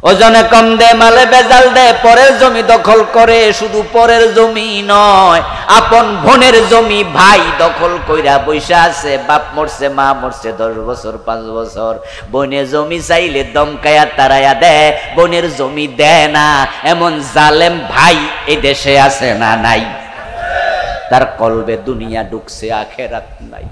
ওজনে কম দে, মালে বেজাল দে, পরের জমি দখল করে। শুধু পরের জমি নয়, আপন বোনের জমি ভাই দখল কইরা বৈশা আছে। বাপ মরছে, মা মরছে 10 বছর 5 বছর, বোনের জমি চাইলে দমকায়া তারায়া দেয়, বোনের জমি দেয় না। এমন জালেম ভাই এই দেশে আছে না নাই? তার কলবে দুনিয়া ঢুকছে, আখেরাত নাই।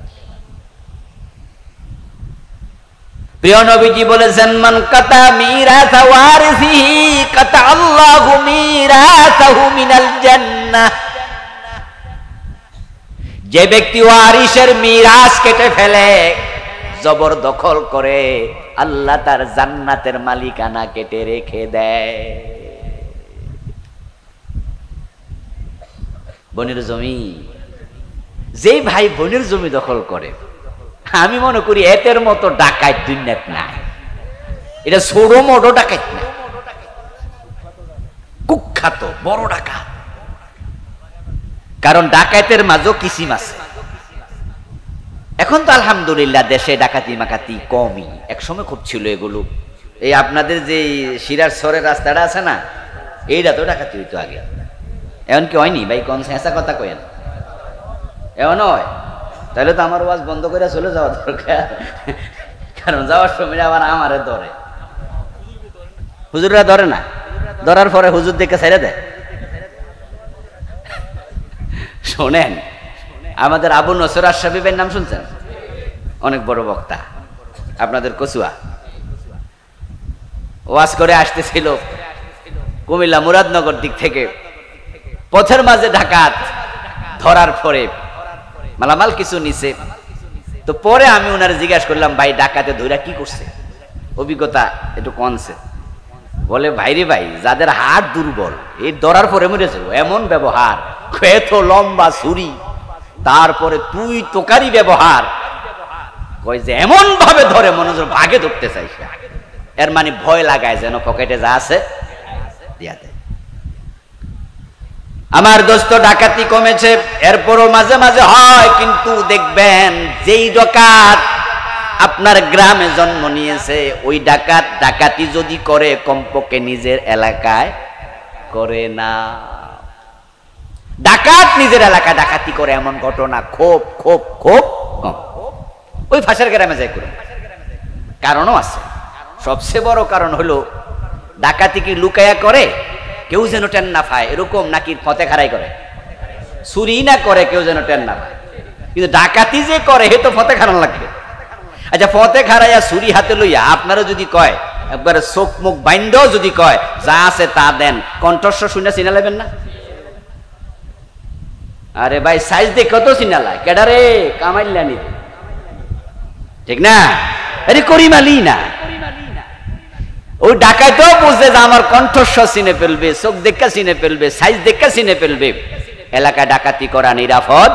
প্রিয় নবীজি বলেছেন, মান কাতা মিরাসা ওয়ারিসিহি কাতা আল্লাহু মিরাসাহু মিনাল জান্নাহ। যে ব্যক্তি ওয়ারিসের মিরাস কেটে ফেলে, জবরদখল করে, আল্লাহ তার জান্নাতের মালিকানা কেটে রেখে দেয়। বোনের জমি, যে ভাই বোনের জমি দখল করে, আমি মনে করি এতের মতো ডাকাত দুনিয়াত নাই। এটা ছোট মোটো ডাকাত না, কুখ্যাত বড় ডাকাত। কারণ ডাকাতের মাঝও কিসিম আছে। এখন তো আলহামদুলিল্লাহ দেশে ডাকাতি মাকাতি কমই, একসময় খুব ছিল এগুলো। এই আপনাদের যে শিরার সরের রাস্তাটা আছে না, এইটা তো ডাকাতি হইতো আগে। এমন কি হয়নি ভাই? কোন শেষা কথা কয়েন, এমন হয়? তাহলে তো আমার ওয়াজ বন্ধ করে চলে যাওয়া দরকার। কারণ যাওয়ার সময় আবার আমারে ধরে, হুজুররা ধরে না, ধরার পরে হুজুর দেখে ছেড়ে দেয়। শোনেন, আমাদের আবু নসর আশরাফি ভাইয়ের নাম শুনছেন? অনেক বড় বক্তা, আপনাদের কচুয়া। ওয়াজ করে আসতেছিল কুমিল্লা মুরাদনগর দিক থেকে। পথের মাঝে ডাকাত ধরার পরে মালামাল কিছু নিছে। তো পরে আমি ওনারে জিজ্ঞাসা করলাম, ভাই ডাকাতে ধইরা কি করছে, অভিজ্ঞতা একটু কনছে। বলে, ভাইরে ভাই, যাদের হাত দুর্বল এই ধরার পরে মরেছে, এমন ব্যবহার, এত লম্বা ছুরি, তারপরে তুই তোকারি ব্যবহার, কয় যে এমন ভাবে ধরে মনে হচ্ছে ভাগে ধরতে চাইছে। এর মানে ভয় লাগায় যেন পকেটে যা আছে দিয়া দেয়। আমার দোস্ত, ডাকাতি কমেছে, এরপরও মাঝে মাঝে হয়। কিন্তু দেখবেন যেই ডাকাত আপনার গ্রামে জন্ম নিয়েছে, ওই ডাকাত ডাকাতি যদি করে কমপক্ষে নিজের এলাকায় করে না। ডাকাত নিজের এলাকায় ডাকাতি করে এমন ঘটনা খুব খুব খুব কম। ওই ফাঁসের গ্রামে যাই করে, কারণও আছে। সবচেয়ে বড় কারণ হলো ডাকাতি কি লুকায়া করে কেউ যেন টেন না পায় এরকম, নাকি ফতে খারাই করে? চুরি না করে কেউ যেন টেন না পায়, কিন্তু ডাকাতি যে করে হে তো ফতে খারান লাগবে। আচ্ছা, ফতে খারাইয়া ছুরি হাতে লইয়া আপনারা যদি কয়, একবারে চোখ মুখ বাইন্ডও যদি কয় যা আছে তা দেন, কণ্ঠস্বর শুনে চিনা লাগবেন না? আরে ভাই, সাইজ দেখো তো চিনা লাগ, কেডারে কামাইলানি, ঠিক না? আরে করিমালি না, ওই ডাকাইতেও বুঝে যে আমার কণ্ঠস্বর চিনে ফেলবে, চোখ দেখা চিনে ফেলবে, সাইজ দেখা চিনে ফেলবে। এলাকায় ডাকাতি করা নিরাপদ,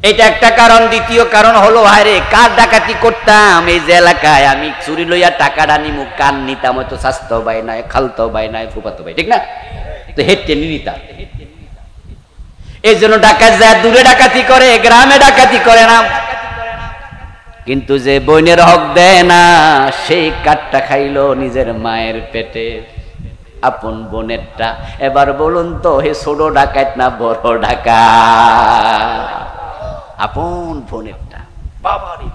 এটা একটা কারণ। দ্বিতীয় কারণ হলো, হায়রে কার ডাকাতি করতাম, এই যে এলাকায় আমি চুরি লইয়া টাকাটা নিমু, কান নিতাম, হয়তো স্বাস্থ্য ভাই নয়, খালতো ভাই নয়, ফুফাতো ভাই, ঠিক না? তো হেঁটে নিতাম। এই জন্য ডাকাত যায় দূরে ডাকাতি করে, গ্রামে ডাকাতি করে না। কিন্তু যে বোনের হক দেয় না, সেই কাঠটা খাইলো নিজের মায়ের পেটে, আপন বোনেরটা। এবার বলুন তো, হে ছোট ডাকাত না বড় ডাকাত? আপন বোনেরটা। বাবারে,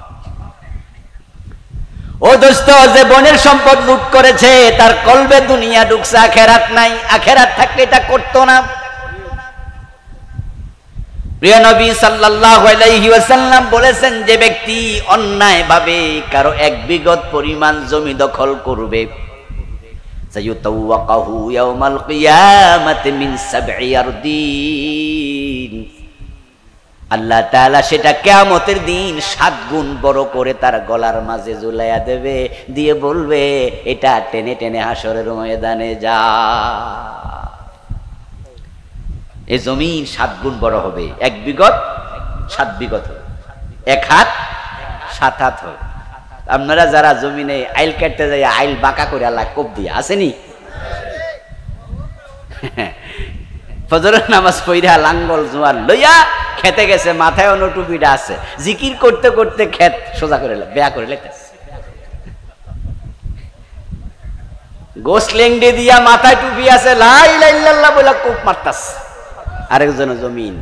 ও দোস্ত, যে বোনের সম্পদ লুট করেছে তার কলবে দুনিয়া ঢুকছে, আখেরাত নাই। আখেরাত থাকলে এটা করতো না। প্রিয় নবী সাল্লাল্লাহু আলাইহি ওয়াসাল্লাম বলেছেন, যে ব্যক্তি অন্যায়ভাবে কারো 1 বিঘত পরিমাণ জমি দখল করবে, সায়ুতাওয়াকাহু ইয়াউমাল কিয়ামাতি মিন 7 আরদিন, আল্লাহ তাআলা সেটা কিয়ামতের দিন 7 গুণ বড় করে তার গলার মাঝে ঝুলাইয়া দেবে, দিয়ে বলবে এটা টেনে টেনে হাসরের ময়দানে যা। এই জমিন 7 গুণ বড় হবে, 1 বিগত 7 বিগত হবে, 1 হাত 7 হাত হবে। আপনারা যারা জমিনে আইল কাটতে যায় আইল বাঁকা করে আল্লাহ কোপ দিয়ে আসেনি, ফজরের নামাজ পড়া লাঙ্গল জোয়ার লইয়া খেতে গেছে, মাথায় অন্য টুপিটা আছে, জিকির করতে করতে খেত সোজা করে বেয়া করে লেখতেছে, গোসলেংডে দিয়া মাথায় টুপি আছে, লা ইলাহা ইল্লাল্লাহ বলে কোপ মারতাছে। আরেকজন জমিন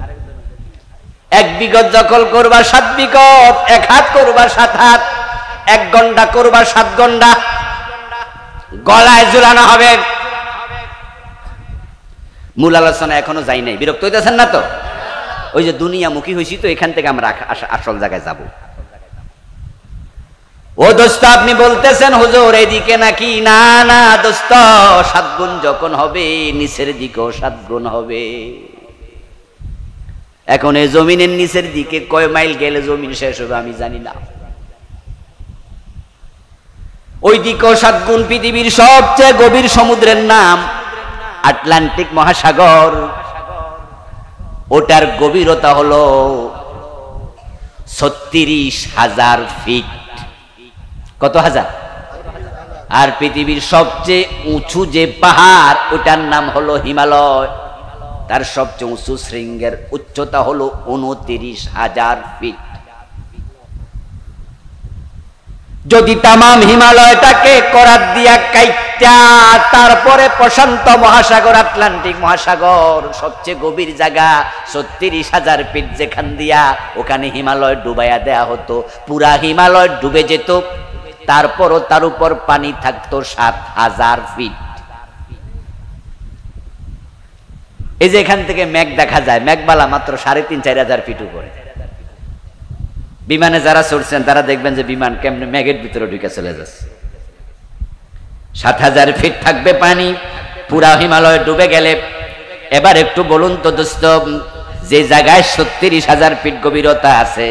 1 বিগত দখল করবা 7 বিগত, 1 হাত করবা 7 হাত, 1 ঘন্টা করবা 7 ঘন্টা, গলায় ঝুলানো হবে। মূল আলোচনা এখনো যাই নাই, বিরক্ত হইতেছেন না তো? ওই যে দুনিয়ামুখী হয়েছি তো, এখান থেকে আমরা আসল জায়গায় যাব। ও দোস্ত, আপনি বলতেছেন হুজুর এদিকে নাকি? না না দোস্ত, 7 গুণ যখন হবে নিচের দিকেও 7 গুণ হবে। এখন এই জমিনের নিচের দিকে কয় মাইল গেলে জমিন শেষ হবে আমি জানি না। ওই দিকেও 7 গুণ। পৃথিবীর সবচেয়ে গভীর সমুদ্রের নাম আটলান্টিক মহাসাগর, ওটার গভীরতা হলো 36,000 ফিট। কত হাজার? আর পৃথিবীর সবচেয়ে উঁচু যে পাহাড় ওটার নাম হলো হিমালয়, তার সবচেয়ে উঁচু শৃঙ্গের উচ্চতা হলো 29,000 ফিট। যদি তামাম হিমালয়টাকে করাত দিয়া কাইটা তারপরে প্রশান্ত মহাসাগর, আটলান্টিক মহাসাগর সবচেয়ে গভীর জায়গা 36,000 ফিট, যেখান দিয়া ওখানে হিমালয় ডুবাইয়া দেয়া হতো, পুরা হিমালয় ডুবে যেত, তারপরও তার উপর পানি থাকতো 7,000 ফিট। এই যে এখান থেকে মেঘ দেখা যায়, মেঘবালা মাত্র 3,500-4,000 ফিট উপরে। বিমানে যারা চড়ছেন তারা দেখবেন যে বিমান কেমনে মেঘের ভিতরে ঢুকে চলে যাচ্ছে। 7,000 ফিট থাকবে পানি পুরা হিমালয় ডুবে গেলে। এবার একটু বলুন তো দোস্ত, যে জায়গায় 36,000 ফিট গভীরতা আছে,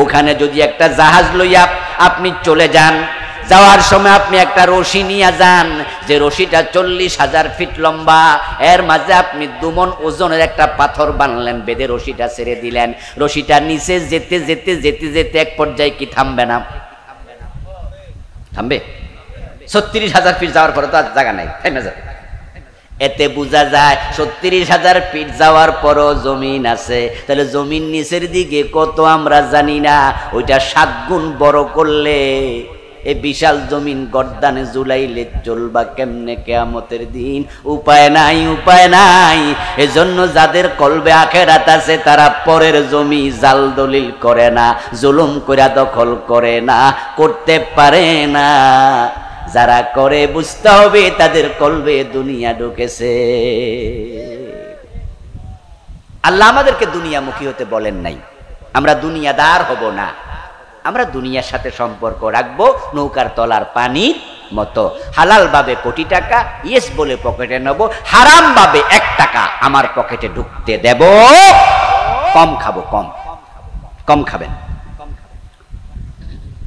ওখানে যদি একটা জাহাজ লইয়া আপনি চলে যান, যাওয়ার সময় আপনি একটা রশি নিয়ে যান, যে রশিটা 40,000 ফিট লম্বা, এর মাঝে আপনি 2 মণ ওজনের একটা পাথর বানলেন, বেঁধে রশিটা ছেড়ে দিলেন, রশিটা নিচে যেতে যেতে যেতে যেতে এক পর্যায়ে কি থামবে না? থামবে। 36,000 ফিট যাওয়ার পরে তো আর জায়গা নাই, থেমে যাবে। এতে বোঝা যায় 36,000 ফিট যাওয়ার পরও জমিন আছে। তাহলে জমিন নিচের দিকে কত আমরা জানি না, ওইটা 7 গুণ বড় করলে এই বিশাল জমিন গর্দানে ঝুলাইলে চলবা কেমনে কিয়ামতের দিন? উপায় নাই, উপায় নাই। এজন্য যাদের কলবে আখিরাত আছে তারা পরের জমি জাল দলিল করে না, জুলুম কইরা দখল করে না, করতে পারে না। যারা করে বুঝতে হবে তাদের কলবে দুনিয়া ঢুকেছে। আল্লাহ আমাদেরকে দুনিয়ামুখী হতে বলেন নাই, আমরা দুনিয়াদার হব না, আমরা দুনিয়ার সাথে সম্পর্ক রাখবো নৌকার তলার পানির মতো। হালাল ভাবে কোটি টাকা ইয়েস বলে পকেটে নেব, হারাম ভাবে 1 টাকা আমার পকেটে ঢুকতে দেব। কম খাবো, কম কম খাবেন।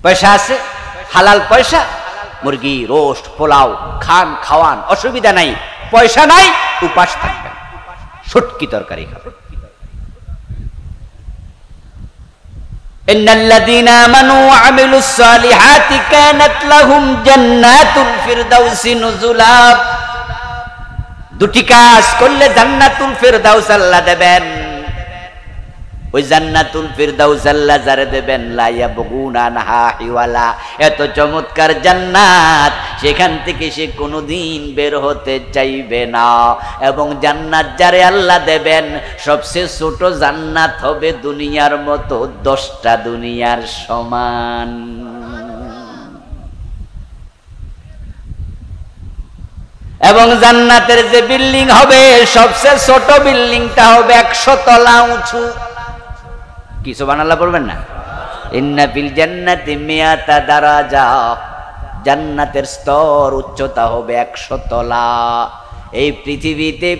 পয়সা আছে, হালাল পয়সা, মুরগি রোস্ট পোলাও খান, খাওয়ান, অসুবিধা নাই। পয়সা নাই, উপাস থাকবেন, শুটকি তরকারি খাবেন। ইন্নাল্লাযীনা আমানু ওয়া আমিলুস সালিহাতি কানাত লাহুম জান্নাতুল ফিরদাউসি নুজুলা। 2টি কাজ করলে জান্নাতুল ফিরদাউস আল্লাহ দেবেন। ওই জান্নাতুল ফিরদাউস আল্লাহ যারে দেবেন লা ইয়াবগুনা আনহা হিওয়ালা, এত চমৎকার জান্নাত, সেখান থেকে সে কোনোদিন বের হতে চাইবে না। এবং জান্নাত যারে আল্লাহ দেবেন, সবচেয়ে ছোট জান্নাত হবে দুনিয়ার মতো 10টা দুনিয়ার সমান। এবং জান্নাতের যে বিল্ডিং হবে, সবচেয়ে ছোট বিল্ডিংটা হবে 100 তলা উঁচু। কি সুবহানাল্লাহ বলবেন না? ইন্না ফিল জান্নাতি মিয়াতা দারাজা, জান্নাতের স্তর উচ্চতা হবে 100 তলা। এই পৃথিবীতে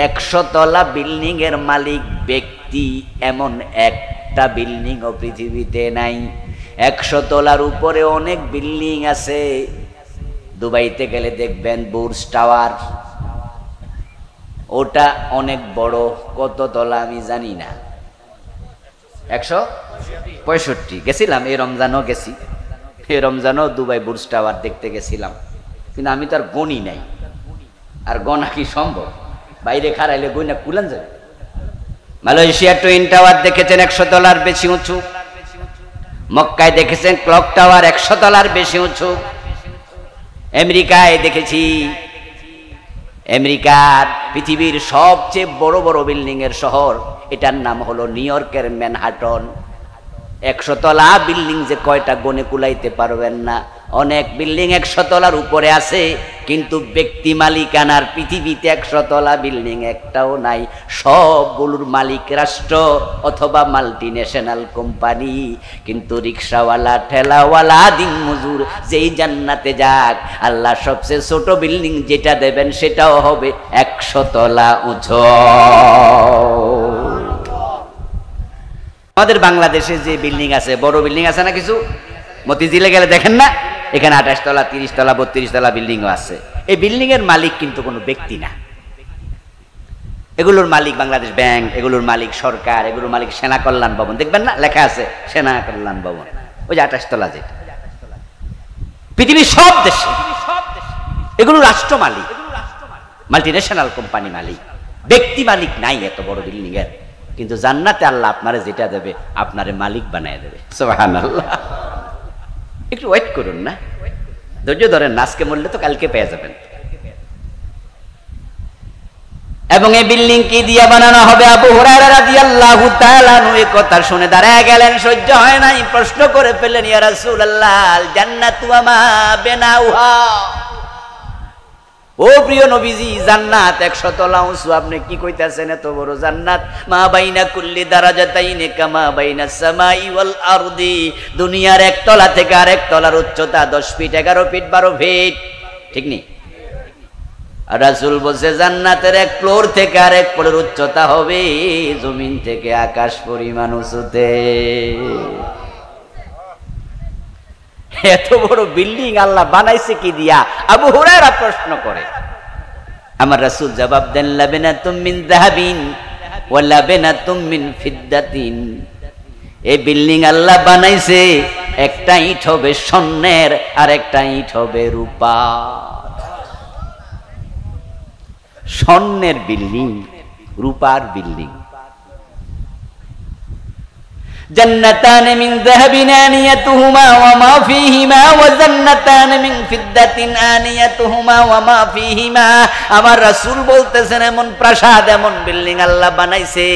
100 তলা বিল্ডিং এর মালিক ব্যক্তি এমন 1 একটা বিল্ডিংও পৃথিবীতে নাই। 100 তলার উপরে অনেক বিল্ডিং আছে। দুবাইতে গেলে দেখবেন বুর্জ টাওয়ার, ওটা অনেক বড়, কত তলা আমি জানি না, 165। গেছিলাম এই রমজানও গেছি, এই রমজানও দুবাই বুর্জ টাওয়ার দেখতে গেছিলাম, কিন্তু আমি তো আর গণি নাই, আর গণা কি সম্ভব? বাইরে খারাইলে গইনা কুলান যাবে। মালয়েশিয়া টুইন টাওয়ার দেখেছেন 100 তলার বেশি উঁচু। মক্কায় দেখেছেন ক্লক টাওয়ার 100 তলার বেশি উঁচু। আমেরিকায় দেখেছি, আমেরিকার পৃথিবীর সবচেয়ে বড় বড় বিল্ডিং এর শহর, এটার নাম হলো নিউ ইয়র্কের ম্যানহাটন। 100 তলা বিল্ডিং যে কয়টা গনে কুলাইতে পারবেন না। অনেক বিল্ডিং 100 তলার উপরে আছে, কিন্তু ব্যক্তি মালিকানার পৃথিবীতে 100 তলা বিল্ডিং একটাও নাই। সবগুলোর মালিক রাষ্ট্র অথবা মাল্টি ন্যাশনাল কোম্পানি। কিন্তু রিক্সাওয়ালা, ঠেলাওয়ালা, দিন মজুর যেই জান্নাতে যাক, আল্লাহ সবচেয়ে ছোট বিল্ডিং যেটা দেবেন সেটাও হবে 100 তলা উঁচু। আমাদের বাংলাদেশে যে বিল্ডিং আছে, বড় বিল্ডিং আছে না কিছু, মতিঝিলে গেলে দেখেন না, এখানে 28 তলা, 30 তলা, 32 তলা বিল্ডিংও আছে। এই বিল্ডিং এর মালিক কিন্তু কোনো ব্যক্তি না, এগুলোর মালিক বাংলাদেশ ব্যাংক, এগুলোর মালিক সরকার, এগুলোর মালিক সেনা কল্যাণ ভবন। দেখবেন না লেখা আছে সেনা কল্যাণ ভবন, ওই যে 28 তলা যেটা। পৃথিবীর সব দেশে এগুলো রাষ্ট্র মালিক, মাল্টি ন্যাশনাল কোম্পানি মালিক, ব্যক্তি মালিক নাই এত বড় বিল্ডিং এর। কিন্তু জান্নাতে আল্লাহ আপনারে যেটা দেবে, আপনারে মালিক বানায় দেবে। সুবহানাল্লাহ। একটু ওয়েট করুন না, ধৈর্য ধরেন, আজকে মরলে তো কালকে পেয়ে যাবেন। এবং এই বিল্ডিং কি দিয়ে বানানো হবে? আবু হুরায়রা রাদিয়াল্লাহু তাআলা আনহু এই কথা শুনে দাঁড়ায় গেলেন, সহ্য হয় নাই, প্রশ্ন করে ফেললেন, ইয়া রাসূলুল্লাহ, আল জান্নাতু ওয়া মা বানাউহা। ও প্রিয় নবীজি, জান্নাত 100 তলা উঁচু, আপনি কি কইতাছেন? এত বড় জান্নাত, মা বাইনা কুল্লি দারাজাতাইনি কামা বাইনাস সামাই ওয়াল আরদি। দুনিয়ার এক তলা থেকে আরেক তলার উচ্চতা 10 ফিট, 11 ফিট, 12 ফিট, ঠিক নেই? আর রাসূল বলছে জান্নাতের এক ফ্লোর থেকে আরেক ফ্লোরের উচ্চতা হবে জমিন থেকে আকাশ পরিমাণ উঁচুতে। এত বড় বিল্ডিং আল্লাহ বানাইছে কি দিয়া? আবু হুরায়রা প্রশ্ন করে। আমার রাসূল জবাব দেন, লাবিনাতুম মিন যাহাবিন ওয়া লাবিনাতুম মিন ফিদ্দাতিন। এই বিল্ডিং আল্লাহ বানাইছে, একটা ইট হবে স্বর্ণের আর একটা ইট হবে রূপার। স্বর্ণের বিল্ডিং, রূপার বিল্ডিং। জান্নাতান মিন যাহাবিন আনিয়াতুহুমা ওয়া মা ফীহিমা ওয়া জান্নাতান মিন ফিদ্দাতিন আনিয়াতুহুমা ওয়া মা ফীহিমা। আমার রাসূল বলতেছেন, এমন প্রাসাদ, এমন বিল্ডিং আল্লাহ বানাইছে,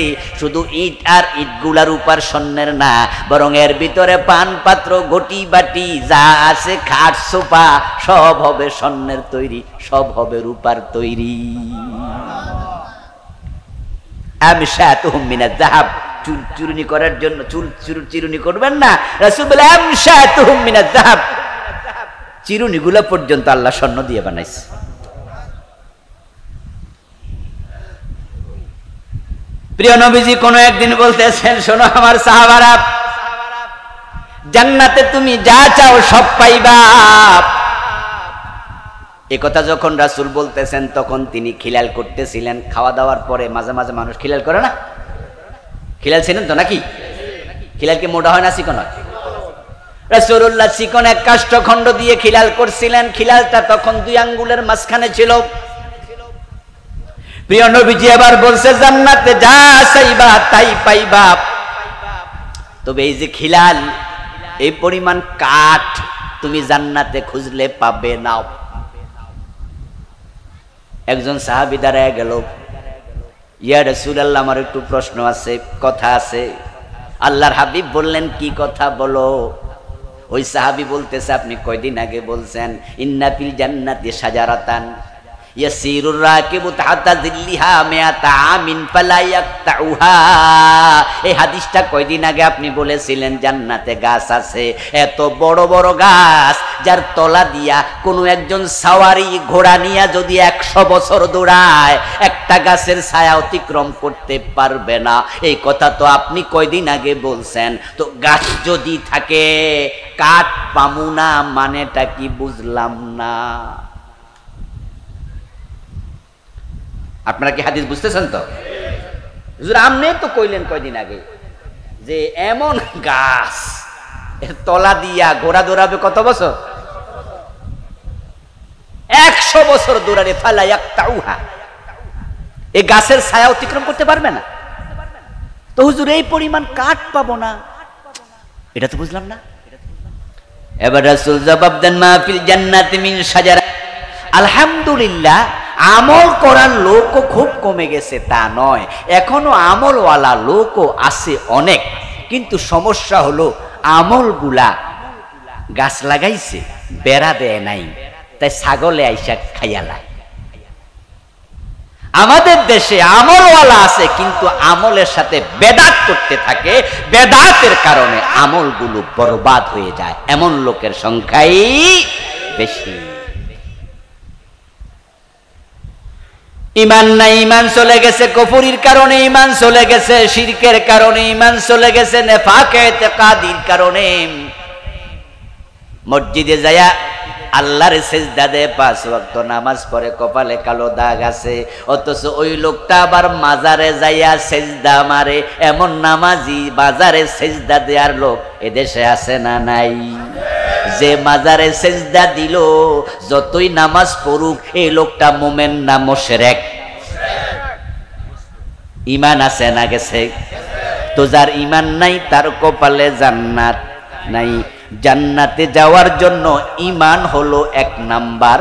শুধু ইট আর ইটগুলার উপর স্বর্ণের না, বরং এর ভিতরে পান পাত্র, ঘটি বাটি যা আছে, খাট সোফা, সব হবে স্বর্ণের তৈরি, সব হবে রূপার তৈরি। আমশাতুহুম মিনাজ যাহাব, চুল চুরুনি করার জন্য চুল চিরুনি করবেন না, রাসূল বলে আমশাতুহুম মিনাজ যাহাব, চিরুনিগুলো পর্যন্ত আল্লাহ স্বর্ণ দিয়ে বানাইছে। প্রিয় নবীজি কোন একদিন বলতেছেন, শোনো আমার সাহাবারা, জান্নাতে তুমি যা চাও সব পাইবা। একথা যখন রাসূল বলতেছেন, তখন তিনি খিলাল করতেছিলেন। খাওয়া দাওয়ার পরে মাঝে মাঝে মানুষ খিলাল করে না? খিলাল ছিলেন তো নাকি? খিলাল কি মোটা হয় না চিকন হয়? রাসূলুল্লাহ চিকন এক কাষ্ঠখণ্ড দিয়ে খিলাল করছিলেন। খিলালটা তখন 2 আঙ্গুলের মাঝখানে ছিল। প্রিয় নবীজি আবার বলছে, জান্নাতে যা চাইবা তাই পাইবা, তবে এই যে খিলাল, এই পরিমাণ কাঠ তুমি জান্নাতে খুঁজলে পাবে না। একজন সাহাবী দাঁড়ায় গেল, ইয়া রাসূলুল্লাহ, আমার একটু প্রশ্ন আছে, কথা আছে। আল্লাহর হাবিব বললেন, কি কথা বলো? ওই সাহাবী বলতেছে, আপনি কয়দিন আগে বলছেন ইন্না ফিল জান্নাতি শাজারাতান, ইয়াসিরুর রাকিবু তাহতা যিল্লিহা মিয়াতা আমিন ফালা ইয়াকতাউহা। এই হাদিসটা কয়দিন আগে আপনি বলেছিলেন জান্নাতে গাছ আছে, এত বড় বড় গাছ যার তলা দিয়া কোনো একজন সাওয়ারি ঘোড়া নিয়ে যদি 100 বছর দৌড়ায় একটা গাছের ছায়া অতিক্রম করতে পারবে না। এই কথা তো আপনি কয়দিন আগে বলছেন। তো গাছ যদি থাকে কাঠ পামু না মানেটা কি বুঝলাম না। আপনারা কি হাদিস বুঝতেছেন তো? হুজুর আমনে তো কইলেন কয়দিন আগে যে এমন গাছ এর তলা দিয়া ঘোড়া দৌড়াবে কত বছর? 100 বছর দৌড়ালে ফালা ইয়াকতাউহা, এই গাছের ছায়া অতিক্রম করতে পারবে না। তো হুজুর এই পরিমাণ কাঠ পাবো না, এটা তো বুঝলাম না। এবার রাসূল জবাব দেন মাহফিল জান্নাতি মিন শাজারা। আলহামদুলিল্লাহ, আমল করার লোকও খুব কমে গেছে তা নয়, এখনো আমলওয়ালা লোকও আছে অনেক, কিন্তু সমস্যা হলো আমলগুলা গাছ লাগাইছে বেড়া দেয় নাই, তাই ছাগলে আইসা খাইয়ালায়। আমাদের দেশে আমলওয়ালা আছে কিন্তু আমলের সাথে বেদাত করতে থাকে, বেদাতের কারণে আমলগুলো বরবাদ হয়ে যায়, এমন লোকের সংখ্যাই বেশি। ইমান নাই, ইমান চলে গেছে কুফরির কারণে, ইমান চলে গেছে শিরকের কারণে, ইমান চলে গেছে নেফাকে ইতিকাদির কারণে। মসজিদে যায়া আল্লাহর সিজদা দেয়, 5 ওয়াক্ত নামাজ পড়ে, কপালে কালো দাগ আছে, অথচ ওই লোকটা আবার মাজারে যাইয়া সিজদা মারে। এমন নামাজি বাজারে সিজদা দেওয়ার লোক এদেশে আছে না নাই? যে মাজারে সিজদা দিল যতই নামাজ পড়ুক এই লোকটা মুমিন না মুশরিক? ঈমান আছে না গেছে? তো যার ঈমান নাই তার কপালে জান্নাত নাই। জান্নাতে যাওয়ার জন্য ঈমান হলো 1 নাম্বার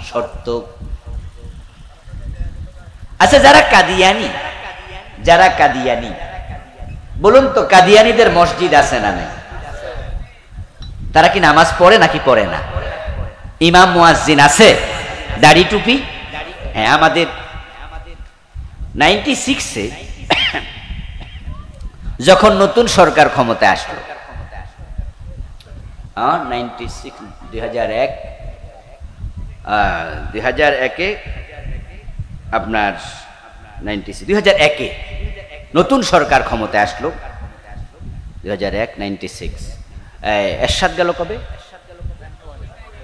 শর্ত। আচ্ছা, যারা কাদিয়ানি বলুন তো, কাদিয়ানিদের মসজিদ আছে না নাই? তারা কি নামাজ পড়ে নাকি পড়ে না? ইমাম মুয়াজ্জিন আছে, দাড়ি টুপি? হ্যাঁ, আমাদের 96-এ যখন নতুন সরকার ক্ষমতায় আসলো, 2001-এ আপনার 2001-এ নতুন সরকার ক্ষমতায় আসলো। 2001-96 এরশাদ গেল কবে?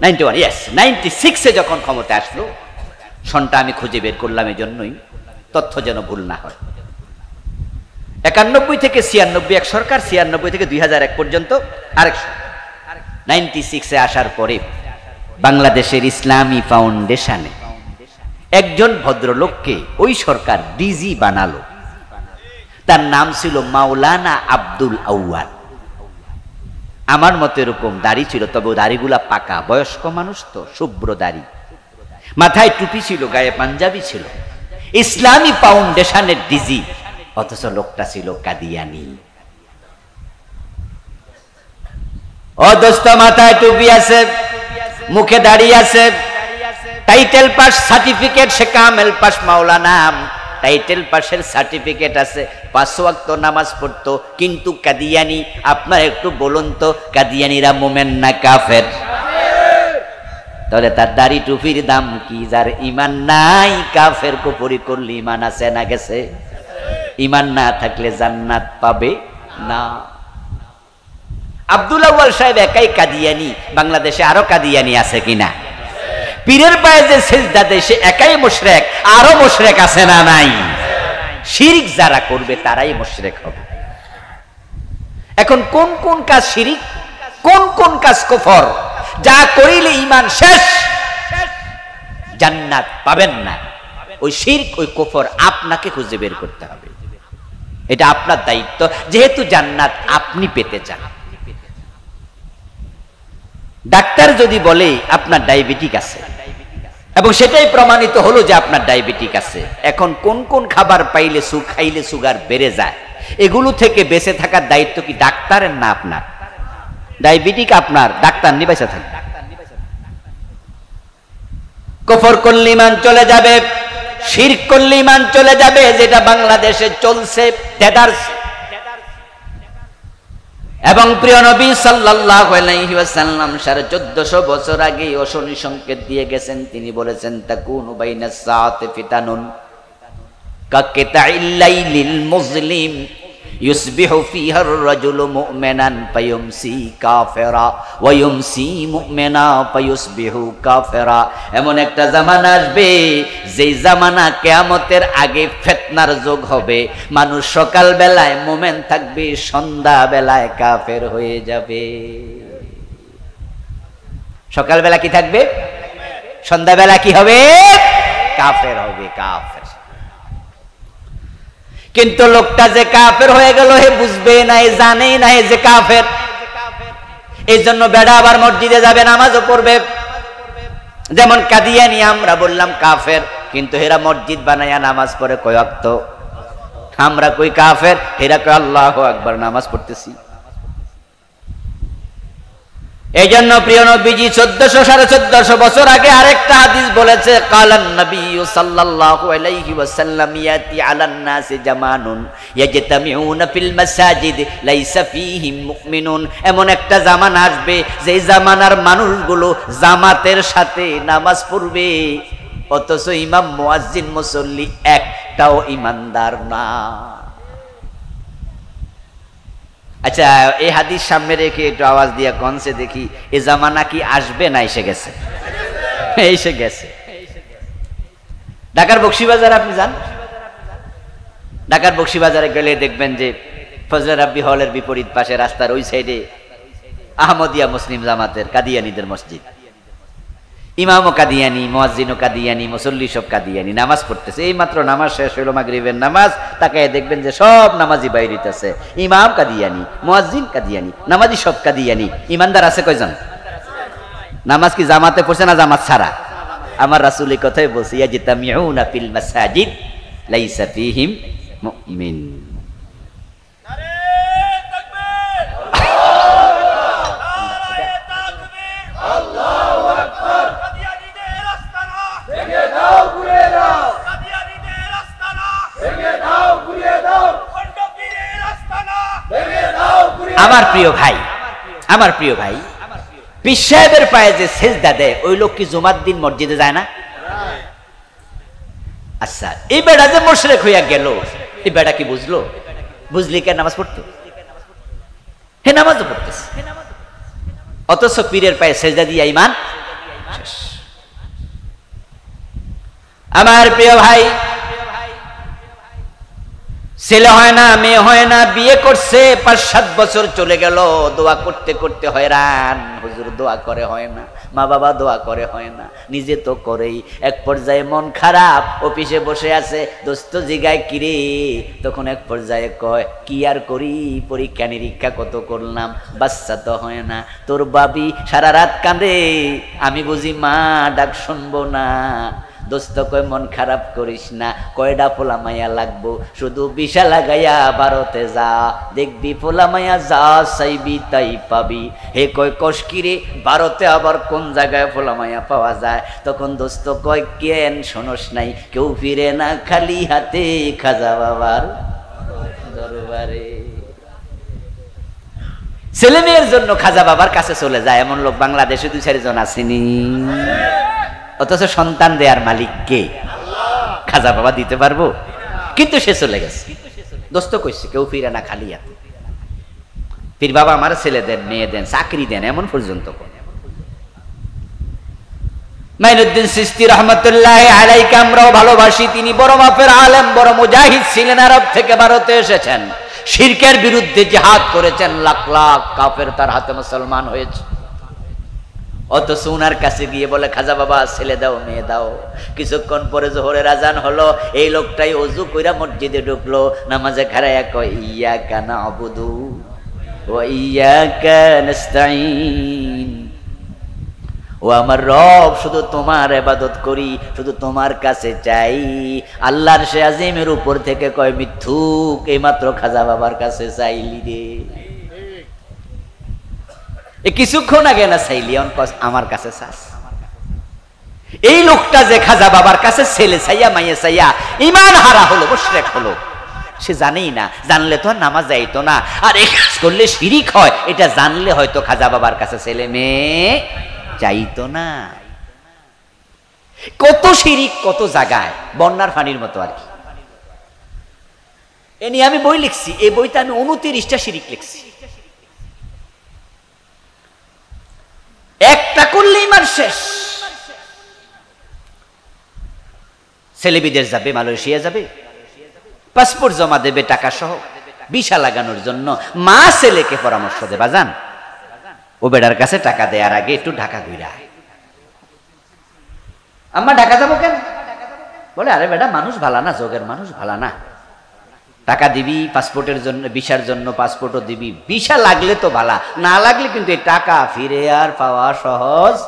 96-এ যখন ক্ষমতায় আসলো, সনটা আমি খুঁজে বের করলাম এই জন্যই, তথ্য যেন ভুল না হয়। 91 থেকে 96 এক সরকার, 96 থেকে 2001 পর্যন্ত আরেক সরকার। 96-এ আসার পরে বাংলাদেশের ইসলামী ফাউন্ডেশনে একজন ভদ্রলোককে ওই সরকার ডিজি বানালো। তার নাম ছিল মাওলানা আব্দুল আউয়াল। আমার মতো এরকম দাড়ি ছিল, তবে দাড়িগুলা পাকা, বয়স্ক মানুষ তো, শুভ্র দাড়ি, মাথায় টুপি ছিল, গায়ে পাঞ্জাবি ছিল, ইসলামী ফাউন্ডেশনের ডিজি, অথচ লোকটা ছিল কাদিয়ানি। ও দোস্ত, মাথায় টুপি আছে, মুখে দাড়ি আছে, টাইটেল পাস সার্টিফিকেট, সে কামেল পাস মাওলানা, টাইটেল পাসের সার্টিফিকেট আছে, 5 ওয়াক্ত নামাজ পড়তো, কিন্তু কাদিয়ানি। আপনার একটু বলুন তো, কাদিয়ানিরা মুমিন না কাফের? তাহলে তার দাড়ি টুপির দাম কি? যার ঈমান নাই, কাফের কুফরি করলে ঈমান আছে না গেছে? ঈমান না থাকলে জান্নাত পাবে না। আব্দুল আউয়াল সাহেব একাই কাদিয়ানি, বাংলাদেশে আরো কাদিয়ানি আছে কিনা? পীরের পায়ে যে সিজদা দেয় সে একাই মুশরিক, আরো মুশরিক আছে না নাই? শিরক যারা করবে তারাই মুশরিক হবে। এখন কোন কোন কাজ শিরক, কোন কোন কাজ কুফর, যা করিলে ঈমান শেষ, জান্নাত পাবেন না, ওই শিরক ওই কুফর আপনাকে খুঁজে বের করতে হবে। এটা আপনার দায়িত্ব, যেহেতু জান্নাত আপনি পেতে চান। ডাক্তার যদি বলে আপনার ডায়াবেটিক আছে এবং সেটাই প্রমাণিত হলো যে আপনার ডায়াবেটিক আছে, এখন কোন কোন খাবার খাইলে সুগার বেড়ে যায়, এগুলো থেকে বেঁচে থাকার দায়িত্ব কি ডাক্তারের না আপনার? ডায়াবেটিক আপনার, ডাক্তার নিয়ে বেঁচে থাকবে। কুফর করলে ঈমান চলে যাবে, শিরক করলে ঈমান চলে যাবে, যেটা বাংলাদেশে চলছে দেদারস। এবং প্রিয় নবী সাল্লাল্লাহু আলাইহি ওয়াসাল্লাম 1450 বছর আগে অশনি সংকেত দিয়ে গেছেন। তিনি বলেছেন তাকুনু বাইনাস সাআতি ফিতানুন কাকিতাইল লাইলিল মুজলিম ইউসবিহু ফিহা আর-রাজুলু মুমিনান ফায়ুমসি কাফিরা ওয়া ইউমসি মুমিনা ফায়ুসবিহু কাফিরা। এমন একটা জামানা আসবে যেই জামানা কিয়ামতের আগে ফিতনার যুগ হবে। মানুষ সকাল বেলায় মুমিন থাকবে, সন্ধ্যা বেলায় কাফের হয়ে যাবে। সকাল বেলা কি থাকবে? সন্ধ্যা বেলা কি হবে? কাফের হবে, কাফের। কিন্তু লোকটা যে কাফের হয়ে গেল হে বুঝবে না, জানেই না যে কাফের। এই জন্য বেড়া আবার মসজিদে যাবে, নামাজও পড়বে। যেমন কাদিয়ানি আমরা বললাম কাফের, কিন্তু হেরা মসজিদ বানাইয়া নামাজ পড়ে কয় ওয়াক্ত। আমরা কই কাফের, হেরা কয় আল্লাহু আকবার, নামাজ পড়তেছি। এই জন্য প্রিয় নবীজি 1400-1450 বছর আগে আরেকটা হাদিস বলেছে, কালান নবী সাল্লাল্লাহু আলাইহি ওয়াসাল্লাম ইয়াতি আলান নাসি জামানুন ইয়াজতামিউনা ফিল মাসাজিদ লাইসা ফীহিম মুমিনুন। এমন একটা জামানা আসবে যে জামানার মানুষগুলো জামাতের সাথে নামাজ পড়বে, অথচ ইমাম মুয়াজ্জিন মুসল্লি একটাও ইমানদার না। আচ্ছা, এই হাদিস সামনে রেখে একটু আওয়াজ দিয়া কনসে দেখি, এই জামানা কি আসবে না এসে গেছে? এসে গেছে। ঢাকার বকশীবাজার আপনি যান, ঢাকার বকশীবাজারে গেলে দেখবেন যে ফজলে রাব্বি হলের বিপরীত পাশে রাস্তার ওই সাইডে আহমদিয়া মুসলিম জামাতের কাদিয়ানীদের মসজিদ। ইমামও কাদিয়ানি, মুয়াজ্জিনও কাদিয়ানি, মুসল্লি সব কাদিয়ানি, নামাজ পড়তেছে। এই মাত্র নামাজ শেষ হইল, মাগরিবের নামাজ, তাকায় দেখবেন যে সব নামাজি বাইরিতেছে। ইমাম কাদিয়ানি, মুয়াজ্জিন কাদিয়ানি, নামাজি সব কাদিয়ানি। ইমানদার আছে কয়জন? নামাজ কি জামাতে পড়ছে না জামাত ছাড়া? আমার রাসূল এই কথাই বলছে, ইয়াজতামিউনা ফিল মাসাজিদ লাইসা ফীহিম মুমিন। আমার প্রিয় ভাই, আমার প্রিয় ভাই, পীর সাহেবের পায়ে যে সেজদা দেয় ওই লোক কি জুমার দিন মসজিদে যায় না? আচ্ছা, এই বেড়া যে মুশরিক হইয়া গেল, এই বেড়া কি বুঝলো? বুঝলি কে নামাজ পড়তো? হে নামাজও পড়তেছে, অথচ পীরের পায়ে সেজদা দিয়া ঈমান শেষ। আমার প্রিয় ভাই, ছেলে হয় না, মেয়ে হয় না, বিয়ে করছে, 5-7 বছর চলে গেল, দোয়া করতে করতে হয়রান। হুজুর দোয়া করে হয় না, মা বাবা দোয়া করে হয় না, নিজে তো করেই। এক পর্যায়ে মন খারাপ, অফিসে বসে আছে, দোস্ত জিগায় কিরে, তখন এক পর্যায়ে কয় কি আর করি, পরীক্ষা নিরীক্ষা কত করলাম, বাচ্চা তো হয় না। তোর বাবি সারা রাত কাঁদে, আমি বুঝি মা ডাক শুনবো না। দোস্ত কয় মন খারাপ করিস না, কয়টা পোলা মাইয়া লাগবো, শুধু বিশা লাগাইয়া ভারতে যা, দেখবি পোলা মাইয়া যা চাইবি তাই পাবি। হে কয় কষ্কিরে, ভারতে আবার কোন জায়গায় পোলা মাইয়া পাওয়া যায়? তখন দোস্ত কয় কেন শোনস নাই, কেউ ফিরে না খালি হাতে খাজা বাবার দরবারে। ছেলে মেয়ের জন্য খাজা বাবার কাছে চলে যায় এমন লোক বাংলাদেশে 2-4 জন আসেনি। অথচ সন্তান দেয়ার মালিক কে? খাজা বাবা দিতে পারবো? কিন্তু সে চলে গেছে। দোস্ত কইছে কেউ ফিরে না খালি হাতে। পীর বাবা আমার ছেলে দেন, মেয়ে দেন, চাকরি দেন, এমন পর্যন্ত মাইনুদ্দিন চিশতি রহমতুল্লাহ আলাইহি আমরাও ভালোবাসি। তিনি বড় মাপের আলেম, বড় মুজাহিদ ছিলেন। আরব থেকে ভারতে এসেছেন, শিরকের বিরুদ্ধে জিহাদ করেছেন, লাখ লাখ কাফের তার হাতে মুসলমান হয়েছে। অথচ উনার কাছে গিয়ে বলে খাজা বাবা ছেলে দাও, মেয়ে দাও। কিছুক্ষণ পরে জোহরের আজান হলো, এই লোকটাই ওযু কইরা মসজিদে ঢুকলো, নামাজে খাড়ায়া কয় ইয়াকা না'বুদু ওয়া ইয়াকা নাস্তাঈন। ও আমার রব, শুধু তোমার ইবাদত করি, শুধু তোমার কাছে চাই। আল্লাহর সে আজিমের উপর থেকে কয় মিথ্যুক, এইমাত্র খাজা বাবার কাছে চাইলি রে। কিছুক্ষণ আগে না চাইলি, আমার কাছে চাস। এই লোকটা যে খাজা বাবার কাছে ছেলে চাইয়া মাইয়া চাইয়া ঈমান হারা হলো, মুশরিক হলো, সে জানেই না, জানলে তো আর নামাজ যাইতো না, আর এই কাজ করলে শিরিক হয়, এটা জানলে হয়তো খাজা বাবার কাছে ছেলে মেয়ে চাইতো না। কত শিরিক কত জায়গায়, বন্যার পানির মতো আর কি। এ নিয়ে আমি বই লিখছি, এই বইতে আমি 29টা শিরিক লিখছি। একটা করলে ঈমান শেষ। ছেলে বিদেশ যাবে, মালয়েশিয়া যাবে, পাসপোর্ট জমা দেবে টাকা সহ, ভিসা লাগানোর জন্য মা ছেলেকে পরামর্শ দেবা, যান ও বেড়ার কাছে টাকা দেওয়ার আগে একটু ঢাকা ঘুরা। আম্মা ঢাকা যাবো কেন? বলে আরে বেটা মানুষ ভালা না, যোগের মানুষ ভালা না, টাকা দিবি পাসপোর্টের জন্য, ভিসার জন্য পাসপোর্টও দিবি, ভিসা লাগলে তো ভালা, না লাগলে কিন্তু এই টাকা ফিরে আর পাওয়া সহজ।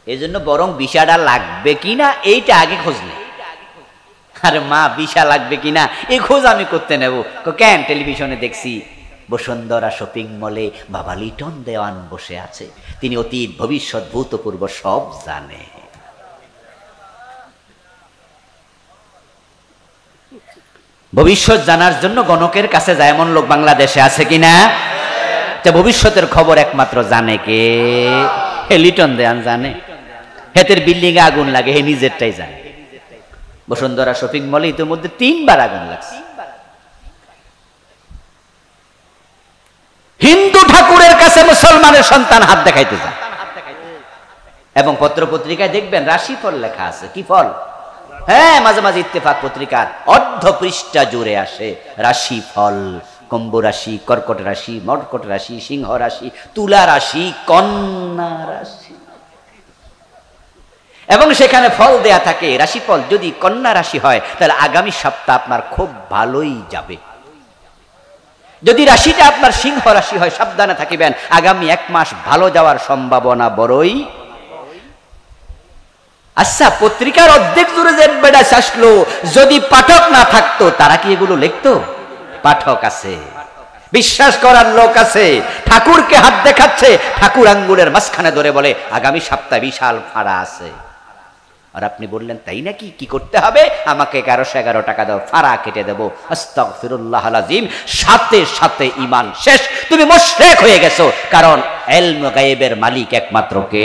এই জন্য বরং ভিসাটা লাগবে কিনা এইটা আগে খোঁজ নে। আরে মা ভিসা লাগবে কিনা এই খোঁজ আমি করতে নেব কেন? টেলিভিশনে দেখছি বসুন্ধরা শপিং মলে বাবা লিটন দেওয়ান বসে আছে, তিনি অতীত ভবিষ্যৎ ভূতপূর্ব সব জানে। ভবিষ্যৎ জানার জন্য গণকের কাছে যায় এমন লোক বাংলাদেশে আছে কিনা? ভবিষ্যতের খবর একমাত্র জানে কে? হে লিটন দেওয়ান জানে, হেতের বিল্ডিং এ আগুন লাগে, হে নিজেরটাই জানে। বসুন্ধরা শপিং মলে ইতিমধ্যে 3 বার আগুন লাগছে। হিন্দু ঠাকুরের কাছে মুসলমানের সন্তান হাত দেখাইতে যায়, এবং পত্র পত্রিকায় দেখবেন রাশি ফল লেখা আছে। কি ফল? হ্যাঁ, মাঝে মাঝে ইত্তেফাক পত্রিকার অর্ধ পৃষ্ঠা জুড়ে আসে রাশি ফল, কুম্ভ রাশি, কর্কট রাশি, মকর রাশি, সিংহ রাশি, তুলা রাশি, কন্যা রাশি, এবং সেখানে ফল দেয়া থাকে রাশিফল। যদি কন্যা রাশি হয় তাহলে আগামী সপ্তাহ আপনার খুব ভালোই যাবে। যদি রাশিটা আপনার সিংহ রাশি হয় সাবধানে থাকিবেন, আগামী 1 মাস ভালো যাওয়ার সম্ভাবনা বড়ই। আচ্ছা, পত্রিকার অর্ধেক জুড়ে যে বেড়া আসলো, যদি পাঠক না থাকতো তারা কি এগুলো লিখতো? পাঠক আছে, বিশ্বাস করার লোক আছে, ঠাকুরকে হাত দেখাচ্ছে, ঠাকুর আঙ্গুলের মাঝখানে ধরে বলে আগামী সপ্তাহে বিশাল ফাড়া আছে। আর আপনি বললেন তাই নাকি, কি করতে হবে? আমাকে 1111 টাকা দাও, ফাড়া কেটে দেবো। আস্তাগফিরুল্লাহ আযীম, সাথে সাথে ঈমান শেষ, তুমি মুশরিক হয়ে গেছো। কারণ ইলম গায়েবের মালিক একমাত্র কে?